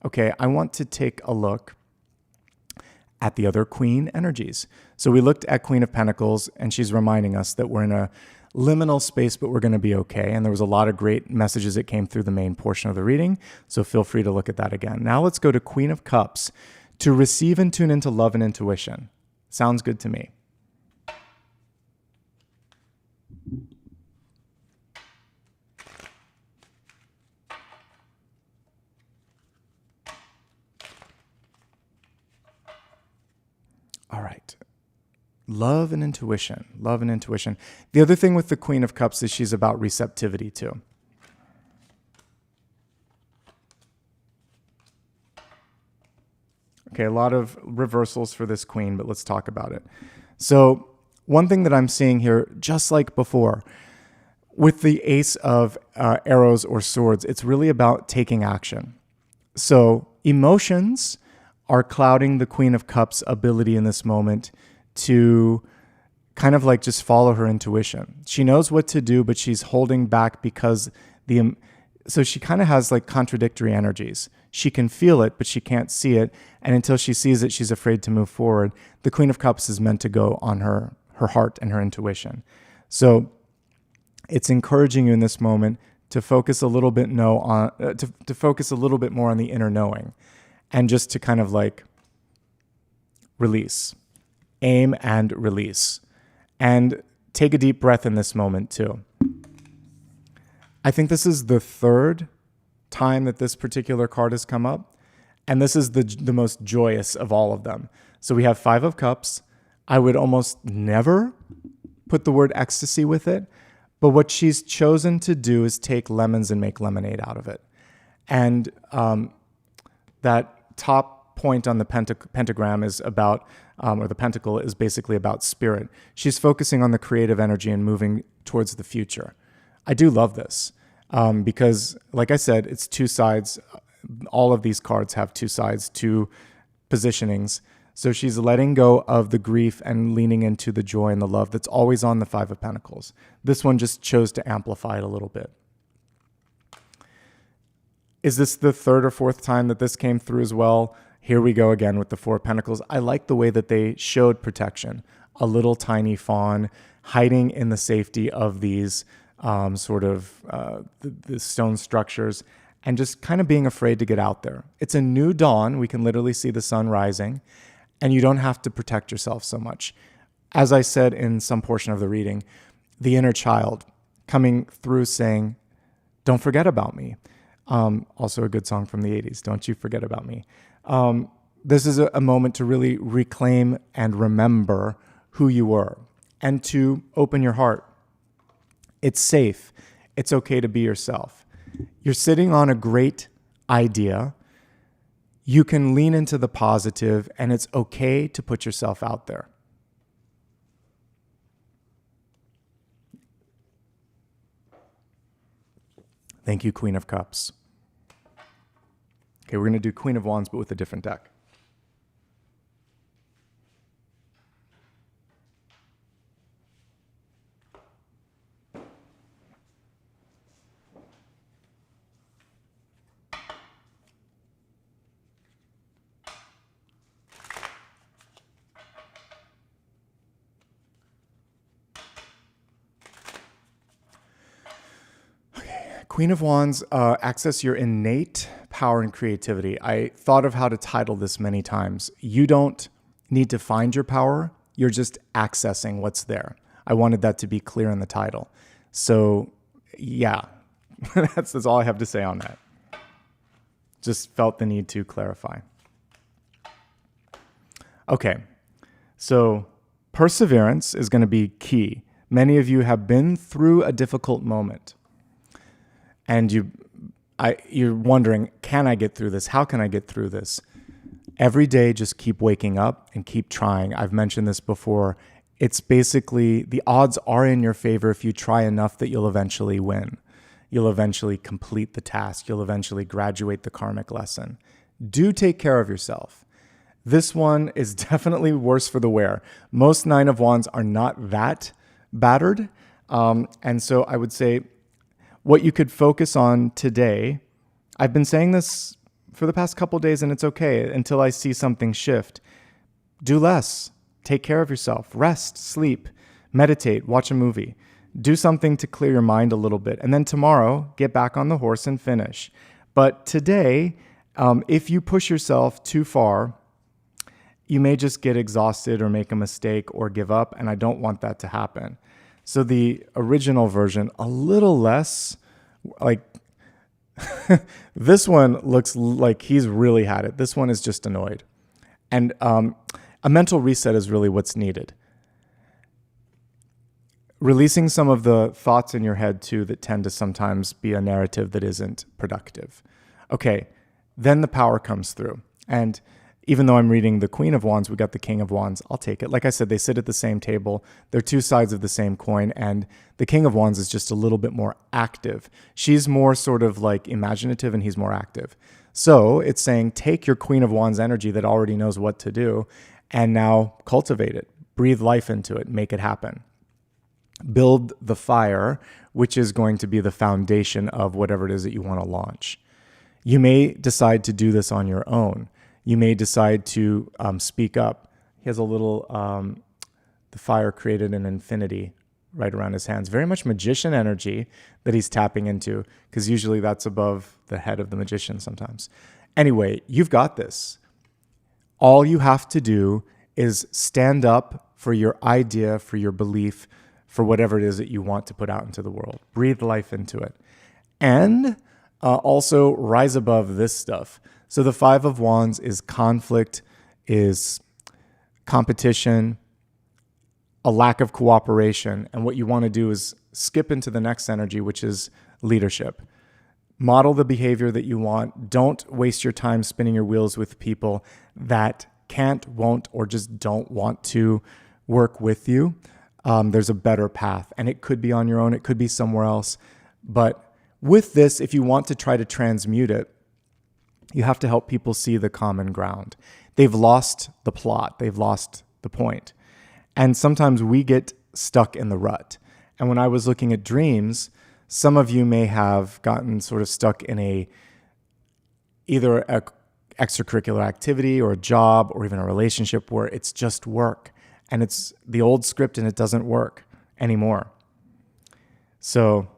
Okay, I want to take a look at the other Queen energies. So we looked at Queen of Pentacles and she's reminding us that we're in a liminal space, but we're going to be okay. And there was a lot of great messages that came through the main portion of the reading. So feel free to look at that again. Now let's go to Queen of Cups to receive and tune into love and intuition. Sounds good to me. All right. Love and intuition. Love and intuition. The other thing with the Queen of Cups is she's about receptivity too. Okay, a lot of reversals for this Queen, but let's talk about it. So one thing that I'm seeing here, just like before, with the Ace of Arrows or Swords, it's really about taking action. So emotions are clouding the Queen of Cups' ability in this moment to kind of like just follow her intuition. She knows what to do, but she's holding back because so she kind of has like contradictory energies. She can feel it, but she can't see it. And until she sees it, she's afraid to move forward. The Queen of Cups is meant to go on her heart and her intuition. So it's encouraging you in this moment to focus a little bit to focus a little bit more on the inner knowing, and just to kind of like release, aim and release, and take a deep breath in this moment too. I think this is the third time that this particular card has come up, and this is the most joyous of all of them. So we have Five of Cups. I would almost never put the word ecstasy with it, but what she's chosen to do is take lemons and make lemonade out of it. And that top point on the pentagram is about, or the pentacle is basically about spirit. She's focusing on the creative energy and moving towards the future. I do love this because, like I said, it's two sides. All of these cards have two sides, two positionings. So she's letting go of the grief and leaning into the joy and the love that's always on the Five of Pentacles. This one just chose to amplify it a little bit. Is this the third or fourth time that this came through as well? Here we go again with the Four of Pentacles. I like the way that they showed protection. A little tiny fawn hiding in the safety of these the stone structures, and just kind of being afraid to get out there. It's a new dawn. We can literally see the sun rising, and you don't have to protect yourself so much. As I said in some portion of the reading, the inner child coming through saying, don't forget about me. Also a good song from the 80s, Don't You Forget About Me. This is a moment to really reclaim and remember who you were, and to open your heart. It's safe. It's okay to be yourself. You're sitting on a great idea. You can lean into the positive, and it's okay to put yourself out there. Thank you, Queen of Cups. Okay, we're going to do Queen of Wands, but with a different deck. Queen of Wands, access your innate power and creativity. I thought of how to title this many times. You don't need to find your power. You're just accessing what's there. I wanted that to be clear in the title. So yeah, that's all I have to say on that. Just felt the need to clarify. Okay, so perseverance is going to be key. Many of you have been through a difficult moment. And you're wondering, can I get through this? How can I get through this? Every day, just keep waking up and keep trying. I've mentioned this before. It's basically, the odds are in your favor if you try enough that you'll eventually win. You'll eventually complete the task. You'll eventually graduate the karmic lesson. Do take care of yourself. This one is definitely worse for the wear. Most Nine of Wands are not that battered. And so I would say, what you could focus on today, I've been saying this for the past couple of days, and it's okay until I see something shift. Do less. Take care of yourself. Rest, sleep, meditate, watch a movie. Do something to clear your mind a little bit. And then tomorrow, get back on the horse and finish. But today, if you push yourself too far, you may just get exhausted or make a mistake or give up, and I don't want that to happen. So the original version, a little less, like, this one looks like he's really had it. This one is just annoyed. And a mental reset is really what's needed. Releasing some of the thoughts in your head, too, that tend to sometimes be a narrative that isn't productive. Okay, then the power comes through. And even though I'm reading the Queen of Wands, we got the King of Wands. I'll take it. Like I said, they sit at the same table. They're two sides of the same coin. And the King of Wands is just a little bit more active. She's more sort of like imaginative, and he's more active. So it's saying, take your Queen of Wands energy that already knows what to do, and now cultivate it. breathe life into it, make it happen. Build the fire, which is going to be the foundation of whatever it is that you want to launch. You may decide to do this on your own. You may decide to speak up. He has a little, the fire created an infinity right around his hands. Very much magician energy that he's tapping into, because usually that's above the head of the magician sometimes. Anyway, you've got this. All you have to do is stand up for your idea, for your belief, for whatever it is that you want to put out into the world. Breathe life into it. And also rise above this stuff. So the Five of Wands is conflict, is competition, a lack of cooperation. And what you want to do is skip into the next energy, which is leadership. Model the behavior that you want. Don't waste your time spinning your wheels with people that can't, won't, or just don't want to work with you. There's a better path, and it could be on your own. It could be somewhere else. But with this, if you want to try to transmute it, you have to help people see the common ground. They've lost the plot. They've lost the point. And sometimes we get stuck in the rut. And when I was looking at dreams, some of you may have gotten sort of stuck in either an extracurricular activity or a job or even a relationship where it's just work. And it's the old script and it doesn't work anymore. So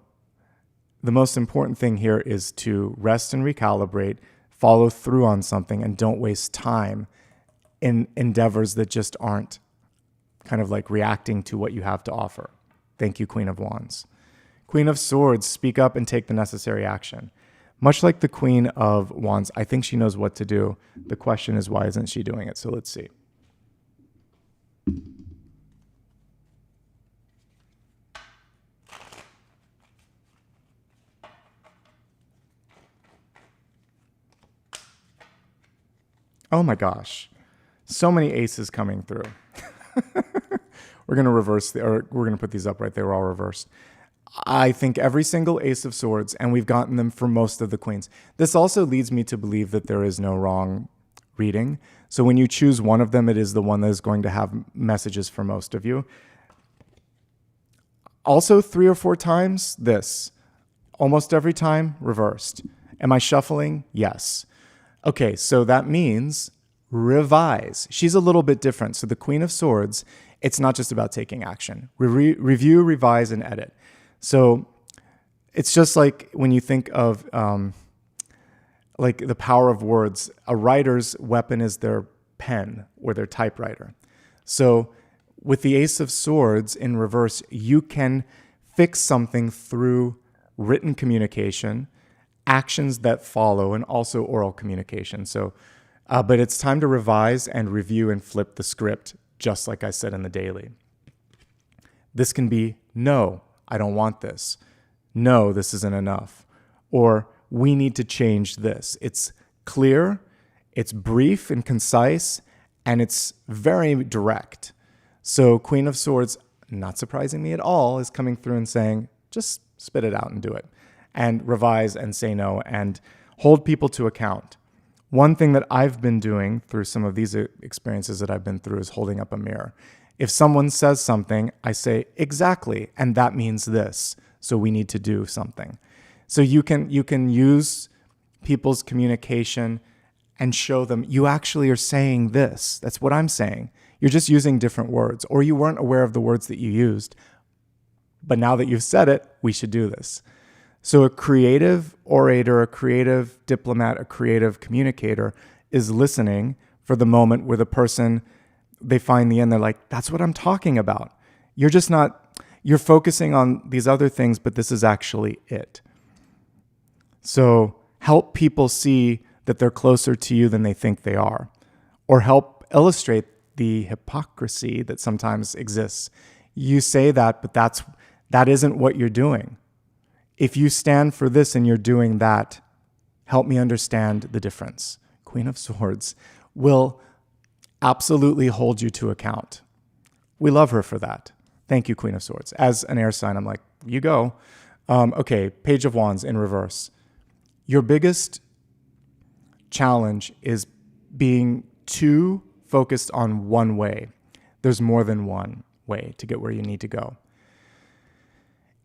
the most important thing here is to rest and recalibrate, follow through on something, and don't waste time in endeavors that just aren't kind of like reacting to what you have to offer. Thank you, Queen of Wands. Queen of Swords, speak up and take the necessary action. Much like the Queen of Wands, I think she knows what to do. The question is, why isn't she doing it? So let's see. Oh my gosh, so many aces coming through. We're going to reverse, or we're going to put these up right. They were all reversed. I think every single ace of swords, and we've gotten them for most of the queens. This also leads me to believe that there is no wrong reading. So when you choose one of them, it is the one that is going to have messages for most of you. Also 3 or 4 times this. Almost every time reversed. Am I shuffling? Yes. Okay, so that means revise. She's a little bit different. So the Queen of Swords, it's not just about taking action. Review, revise, and edit. So it's just like when you think of like the power of words, a writer's weapon is their pen or their typewriter. So with the Ace of Swords in reverse, you can fix something through written communication, actions that follow, and also oral communication. So, but it's time to revise and review and flip the script, just like I said in the daily. This can be, no, I don't want this. No, this isn't enough. Or we need to change this. It's clear, it's brief and concise, and it's very direct. So Queen of Swords, not surprising me at all, is coming through and saying, just spit it out and do it. And revise and say no and hold people to account. One thing that I've been doing through some of these experiences that I've been through is holding up a mirror. If someone says something, I say, exactly, and that means this. So we need to do something. So you can use people's communication and show them, you actually are saying this. That's what I'm saying. You're just using different words, or you weren't aware of the words that you used. But now that you've said it, we should do this. So a creative orator, a creative diplomat, a creative communicator is listening for the moment where the person, they find the end, they're like, that's what I'm talking about. You're just not, you're focusing on these other things, but this is actually it. So help people see that they're closer to you than they think they are, or help illustrate the hypocrisy that sometimes exists. You say that, but that isn't what you're doing. If you stand for this and you're doing that, help me understand the difference. Queen of Swords will absolutely hold you to account. We love her for that. Thank you, Queen of Swords. As an air sign, I'm like, you go. Okay, Page of Wands in reverse. Your biggest challenge is being too focused on one way. There's more than one way to get where you need to go.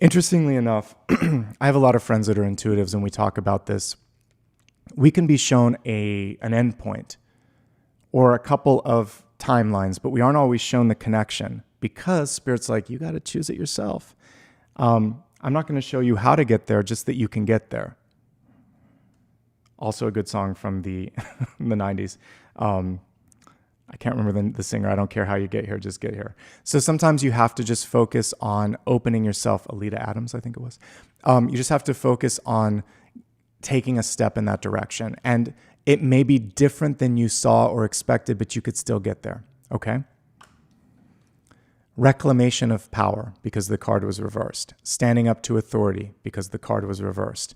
Interestingly enough, I have a lot of friends that are intuitives, and we talk about this. We can be shown an endpoint or a couple of timelines, but we aren't always shown the connection because Spirit's like, you got to choose it yourself. I'm not going to show you how to get there, just that you can get there. Also a good song from the the 90s. I can't remember the singer. I don't care how you get here, just get here. So sometimes you have to just focus on opening yourself. Alita Adams, I think it was. You just have to focus on taking a step in that direction. And it may be different than you saw or expected, but you could still get there, okay? Reclamation of power, because the card was reversed. Standing up to authority, because the card was reversed.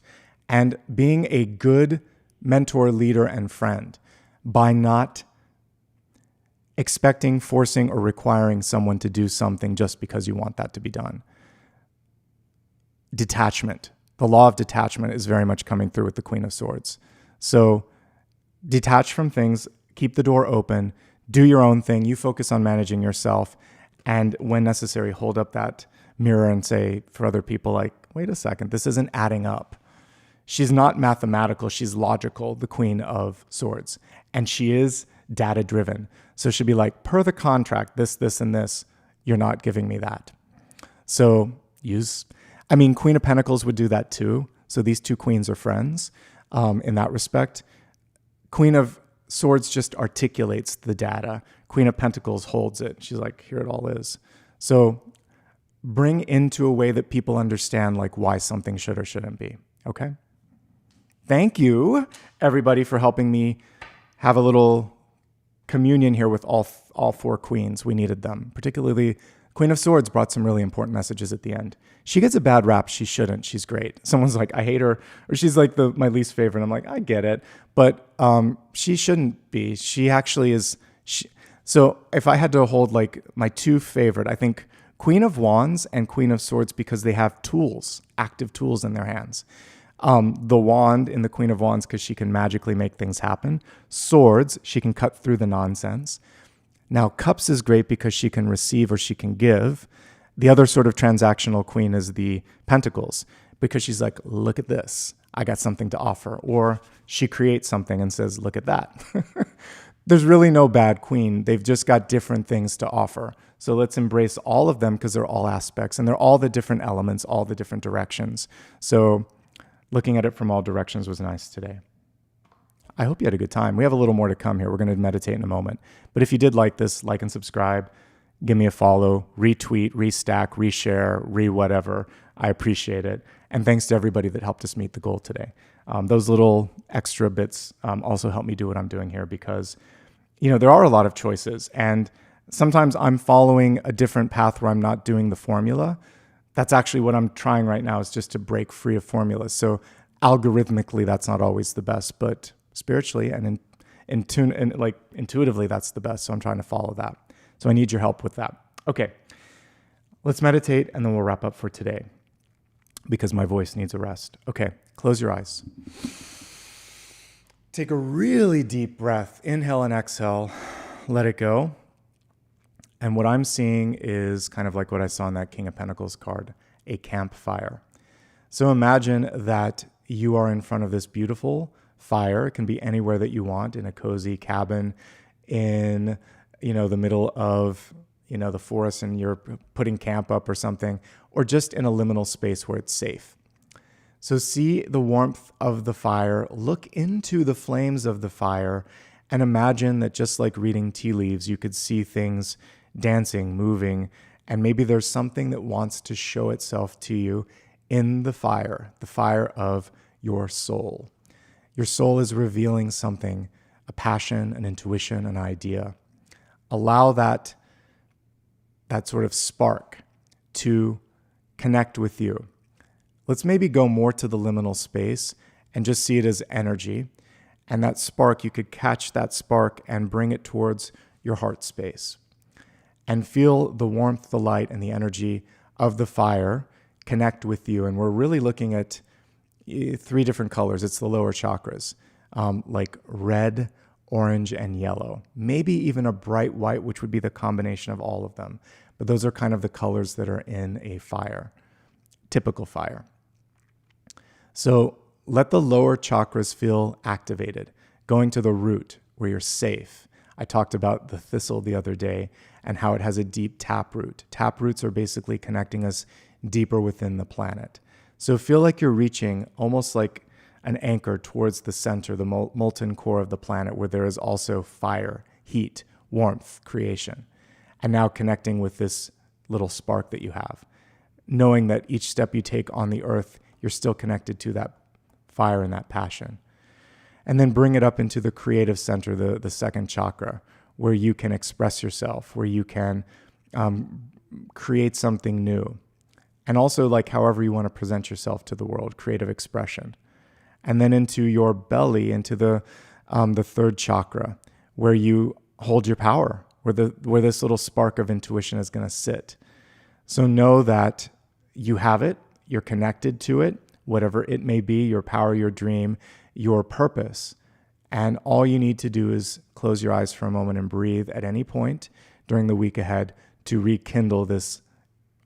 And being a good mentor, leader, and friend by not expecting, forcing, or requiring someone to do something just because you want that to be done. Detachment. The law of detachment is very much coming through with the Queen of Swords. So detach from things, keep the door open, do your own thing. You focus on managing yourself. And when necessary, hold up that mirror and say for other people, like, wait a second, this isn't adding up. She's not mathematical. She's logical, the Queen of Swords. And she is data-driven. So she'll be like, per the contract, this, and this, you're not giving me that. So Queen of Pentacles would do that too. So these two queens are friends in that respect. Queen of Swords just articulates the data. Queen of Pentacles holds it. She's like, here it all is. So bring into a way that people understand like why something should or shouldn't be. Okay? Thank you, everybody, for helping me have a little communion here with all four queens. We needed them. Particularly, Queen of Swords brought some really important messages at the end. She gets a bad rap. She shouldn't. She's great. Someone's like, I hate her, or she's like my least favorite. I'm like, I get it. But she shouldn't be. She actually is. So if I had to hold like my two favorite, I think Queen of Wands and Queen of Swords, because they have tools, active tools in their hands. The wand in the Queen of Wands, because she can magically make things happen. Swords, she can cut through the nonsense. Now, Cups is great because she can receive or she can give. The other sort of transactional queen is the Pentacles, because she's like, look at this. I got something to offer. Or she creates something and says, look at that. There's really no bad queen. They've just got different things to offer. So let's embrace all of them because they're all aspects and they're all the different elements, all the different directions. So looking at it from all directions was nice today. I hope you had a good time. We have a little more to come here. We're going to meditate in a moment. But if you did like this, like and subscribe, give me a follow, retweet, restack, reshare, whatever. I appreciate it. And thanks to everybody that helped us meet the goal today. Those little extra bits also help me do what I'm doing here because, there are a lot of choices. And sometimes I'm following a different path where I'm not doing the formula. That's actually what I'm trying right now, is just to break free of formulas. So algorithmically, that's not always the best, but spiritually and intuitively, that's the best. So I'm trying to follow that. So I need your help with that. Okay, let's meditate and then we'll wrap up for today because my voice needs a rest. Okay, close your eyes. Take a really deep breath. Inhale and exhale. Let it go. And what I'm seeing is kind of like what I saw in that King of Pentacles card, a campfire. So imagine that you are in front of this beautiful fire. It can be anywhere that you want, in a cozy cabin, in the middle of the forest, and you're putting camp up or something, or just in a liminal space where it's safe. So see the warmth of the fire, look into the flames of the fire, and imagine that just like reading tea leaves, you could see things dancing, moving, and maybe there's something that wants to show itself to you in the fire of your soul. Your soul is revealing something, a passion, an intuition, an idea. Allow that sort of spark to connect with you. Let's maybe go more to the liminal space and just see it as energy. And that spark, you could catch that spark and bring it towards your heart space. And feel the warmth, the light, and the energy of the fire connect with you. And we're really looking at 3 different colors. It's the lower chakras, like red, orange, and yellow. Maybe even a bright white, which would be the combination of all of them. But those are kind of the colors that are in a fire, typical fire. So let the lower chakras feel activated, going to the root where you're safe. I talked about the thistle the other day and how it has a deep tap root. Tap roots are basically connecting us deeper within the planet. So feel like you're reaching almost like an anchor towards the center, the molten core of the planet, where there is also fire, heat, warmth, creation. And now connecting with this little spark that you have, knowing that each step you take on the earth, you're still connected to that fire and that passion. And then bring it up into the creative center, the second chakra, where you can express yourself, where you can create something new. And also, like, however you want to present yourself to the world, creative expression. And then into your belly, into the third chakra, where you hold your power, where this little spark of intuition is going to sit. So know that you have it, you're connected to it, whatever it may be, your power, your dream, your purpose. And all you need to do is close your eyes for a moment and breathe at any point during the week ahead to rekindle this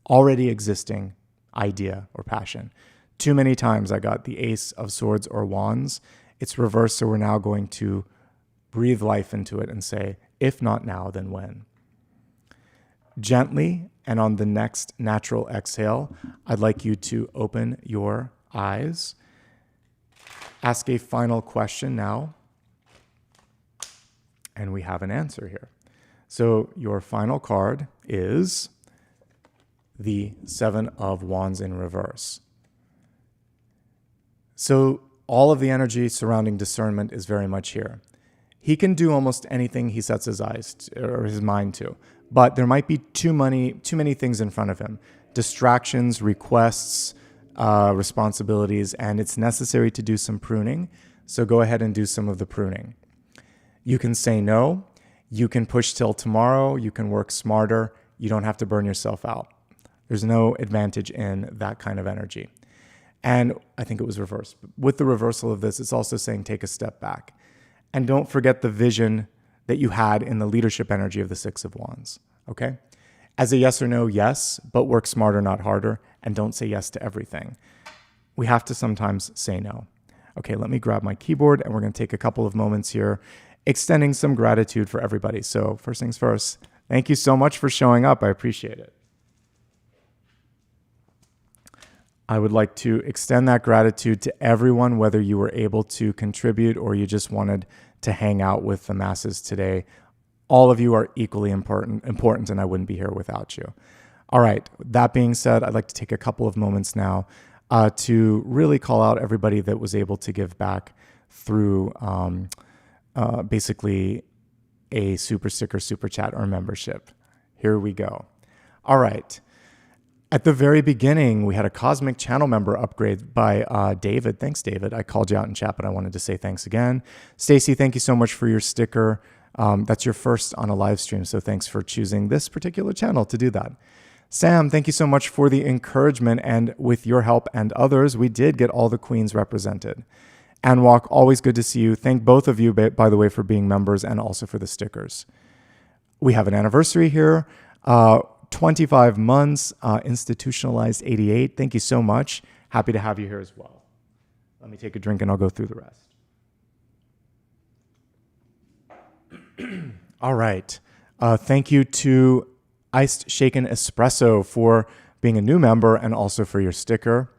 already existing idea or passion. Too many times I got the Ace of Swords or Wands. It's reversed, so we're now going to breathe life into it and say, if not now, then when? Gently, and on the next natural exhale, I'd like you to open your eyes. Ask a final question now. And we have an answer here. So your final card is the Seven of Wands in reverse. So all of the energy surrounding discernment is very much here. He can do almost anything he sets his eyes or his mind to, but there might be too many things in front of him. Distractions, requests, responsibilities, and it's necessary to do some pruning. So go ahead and do some of the pruning. You can say no. You can push till tomorrow. You can work smarter. You don't have to burn yourself out. There's no advantage in that kind of energy. And I think it was reversed. With the reversal of this, it's also saying take a step back. And don't forget the vision that you had in the leadership energy of the Six of Wands, okay? As a yes or no, yes, but work smarter, not harder, and don't say yes to everything. We have to sometimes say no. Okay, let me grab my keyboard, and we're going to take a couple of moments here, extending some gratitude for everybody. So first things first, thank you so much for showing up. I appreciate it. I would like to extend that gratitude to everyone, whether you were able to contribute or you just wanted to hang out with the masses today. All of you are equally important, and I wouldn't be here without you. All right, that being said, I'd like to take a couple of moments now to really call out everybody that was able to give back through basically a super sticker, super chat, or membership. Here we go. All right. At the very beginning, we had a Cosmic Channel member upgrade by David. Thanks, David. I called you out in chat, but I wanted to say thanks again. Stacy, thank you so much for your sticker. That's your first on a live stream, so thanks for choosing this particular channel to do that. Sam, thank you so much for the encouragement, and with your help and others, we did get all the queens represented. Anwalk, always good to see you. Thank both of you, by the way, for being members and also for the stickers. We have an anniversary here. 25 months, institutionalized 88. Thank you so much. Happy to have you here as well. Let me take a drink and I'll go through the rest. All right. Thank you to Iced Shaken Espresso for being a new member and also for your sticker.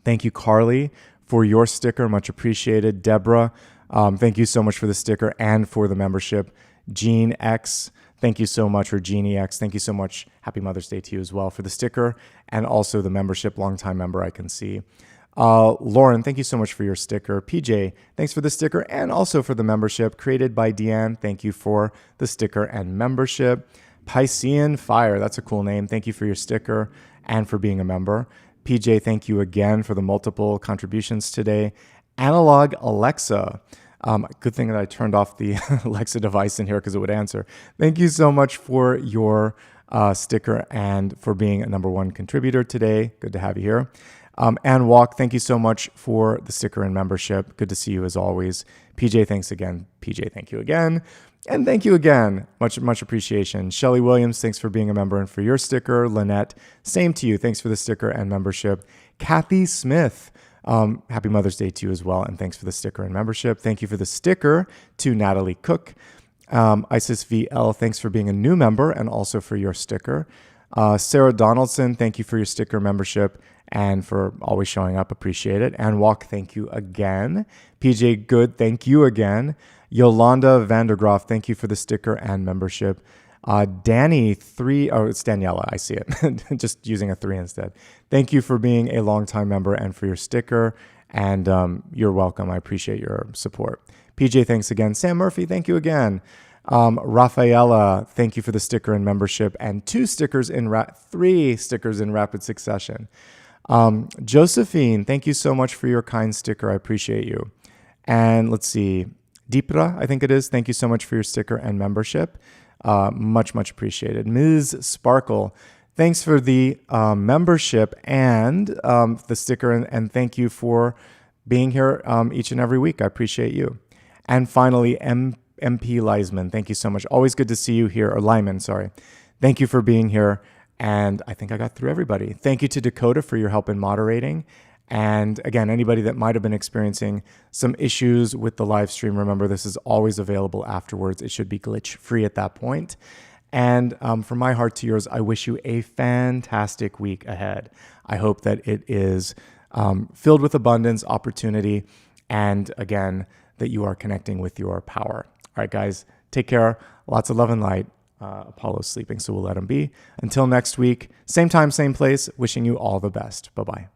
Thank you, Carly, for your sticker. Much appreciated. Deborah, thank you so much for the sticker and for the membership. Jean X, thank you so much, or Jeannie X. Thank you so much. Happy Mother's Day to you as well for the sticker and also the membership. Longtime member, I can see. Lauren, thank you so much for your sticker. PJ, thanks for the sticker and also for the membership. Created by Deanne, thank you for the sticker and membership. Piscean Fire, that's a cool name. Thank you for your sticker and for being a member. PJ, thank you again for the multiple contributions today. Analog Alexa. Good thing that I turned off the Alexa device in here because it would answer. Thank you so much for your sticker and for being a #1 contributor today. Good to have you here. And Walk, thank you so much for the sticker and membership. Good to see you as always. PJ, thanks again. PJ, thank you again. And thank you again. Much appreciation. Shelly Williams, thanks for being a member and for your sticker. Lynette, same to you. Thanks for the sticker and membership. Kathy Smith, happy Mother's Day to you as well. And thanks for the sticker and membership. Thank you for the sticker to Natalie Cook. Isis VL, thanks for being a new member and also for your sticker. Sarah Donaldson, thank you for your sticker membership and for always showing up. Appreciate it. And Walk, thank you again. PJ Good, thank you again. Yolanda Vandergraaf, thank you for the sticker and membership. Danny, it's Daniela, I see it. Just using a 3 instead. Thank you for being a longtime member and for your sticker. And you're welcome. I appreciate your support. PJ, thanks again. Sam Murphy, thank you again. Rafaela, thank you for the sticker and membership, and 3 stickers in rapid succession. Josephine, thank you so much for your kind sticker. I appreciate you. And let's see, Deepra, I think it is. Thank you so much for your sticker and membership. Much appreciated. Ms. Sparkle, thanks for the membership and the sticker, and thank you for being here each and every week. I appreciate you. And finally, MP Leisman, thank you so much. Always good to see you here. Or Lyman, sorry. Thank you for being here. And I think I got through everybody. Thank you to Dakota for your help in moderating. And again, anybody that might have been experiencing some issues with the live stream, remember this is always available afterwards. It should be glitch free at that point. And from my heart to yours, I wish you a fantastic week ahead. I hope that it is filled with abundance, opportunity, and again, that you are connecting with your power. All right, guys, take care. Lots of love and light. Apollo's sleeping, so we'll let him be. Until next week, same time, same place, wishing you all the best. Bye-bye.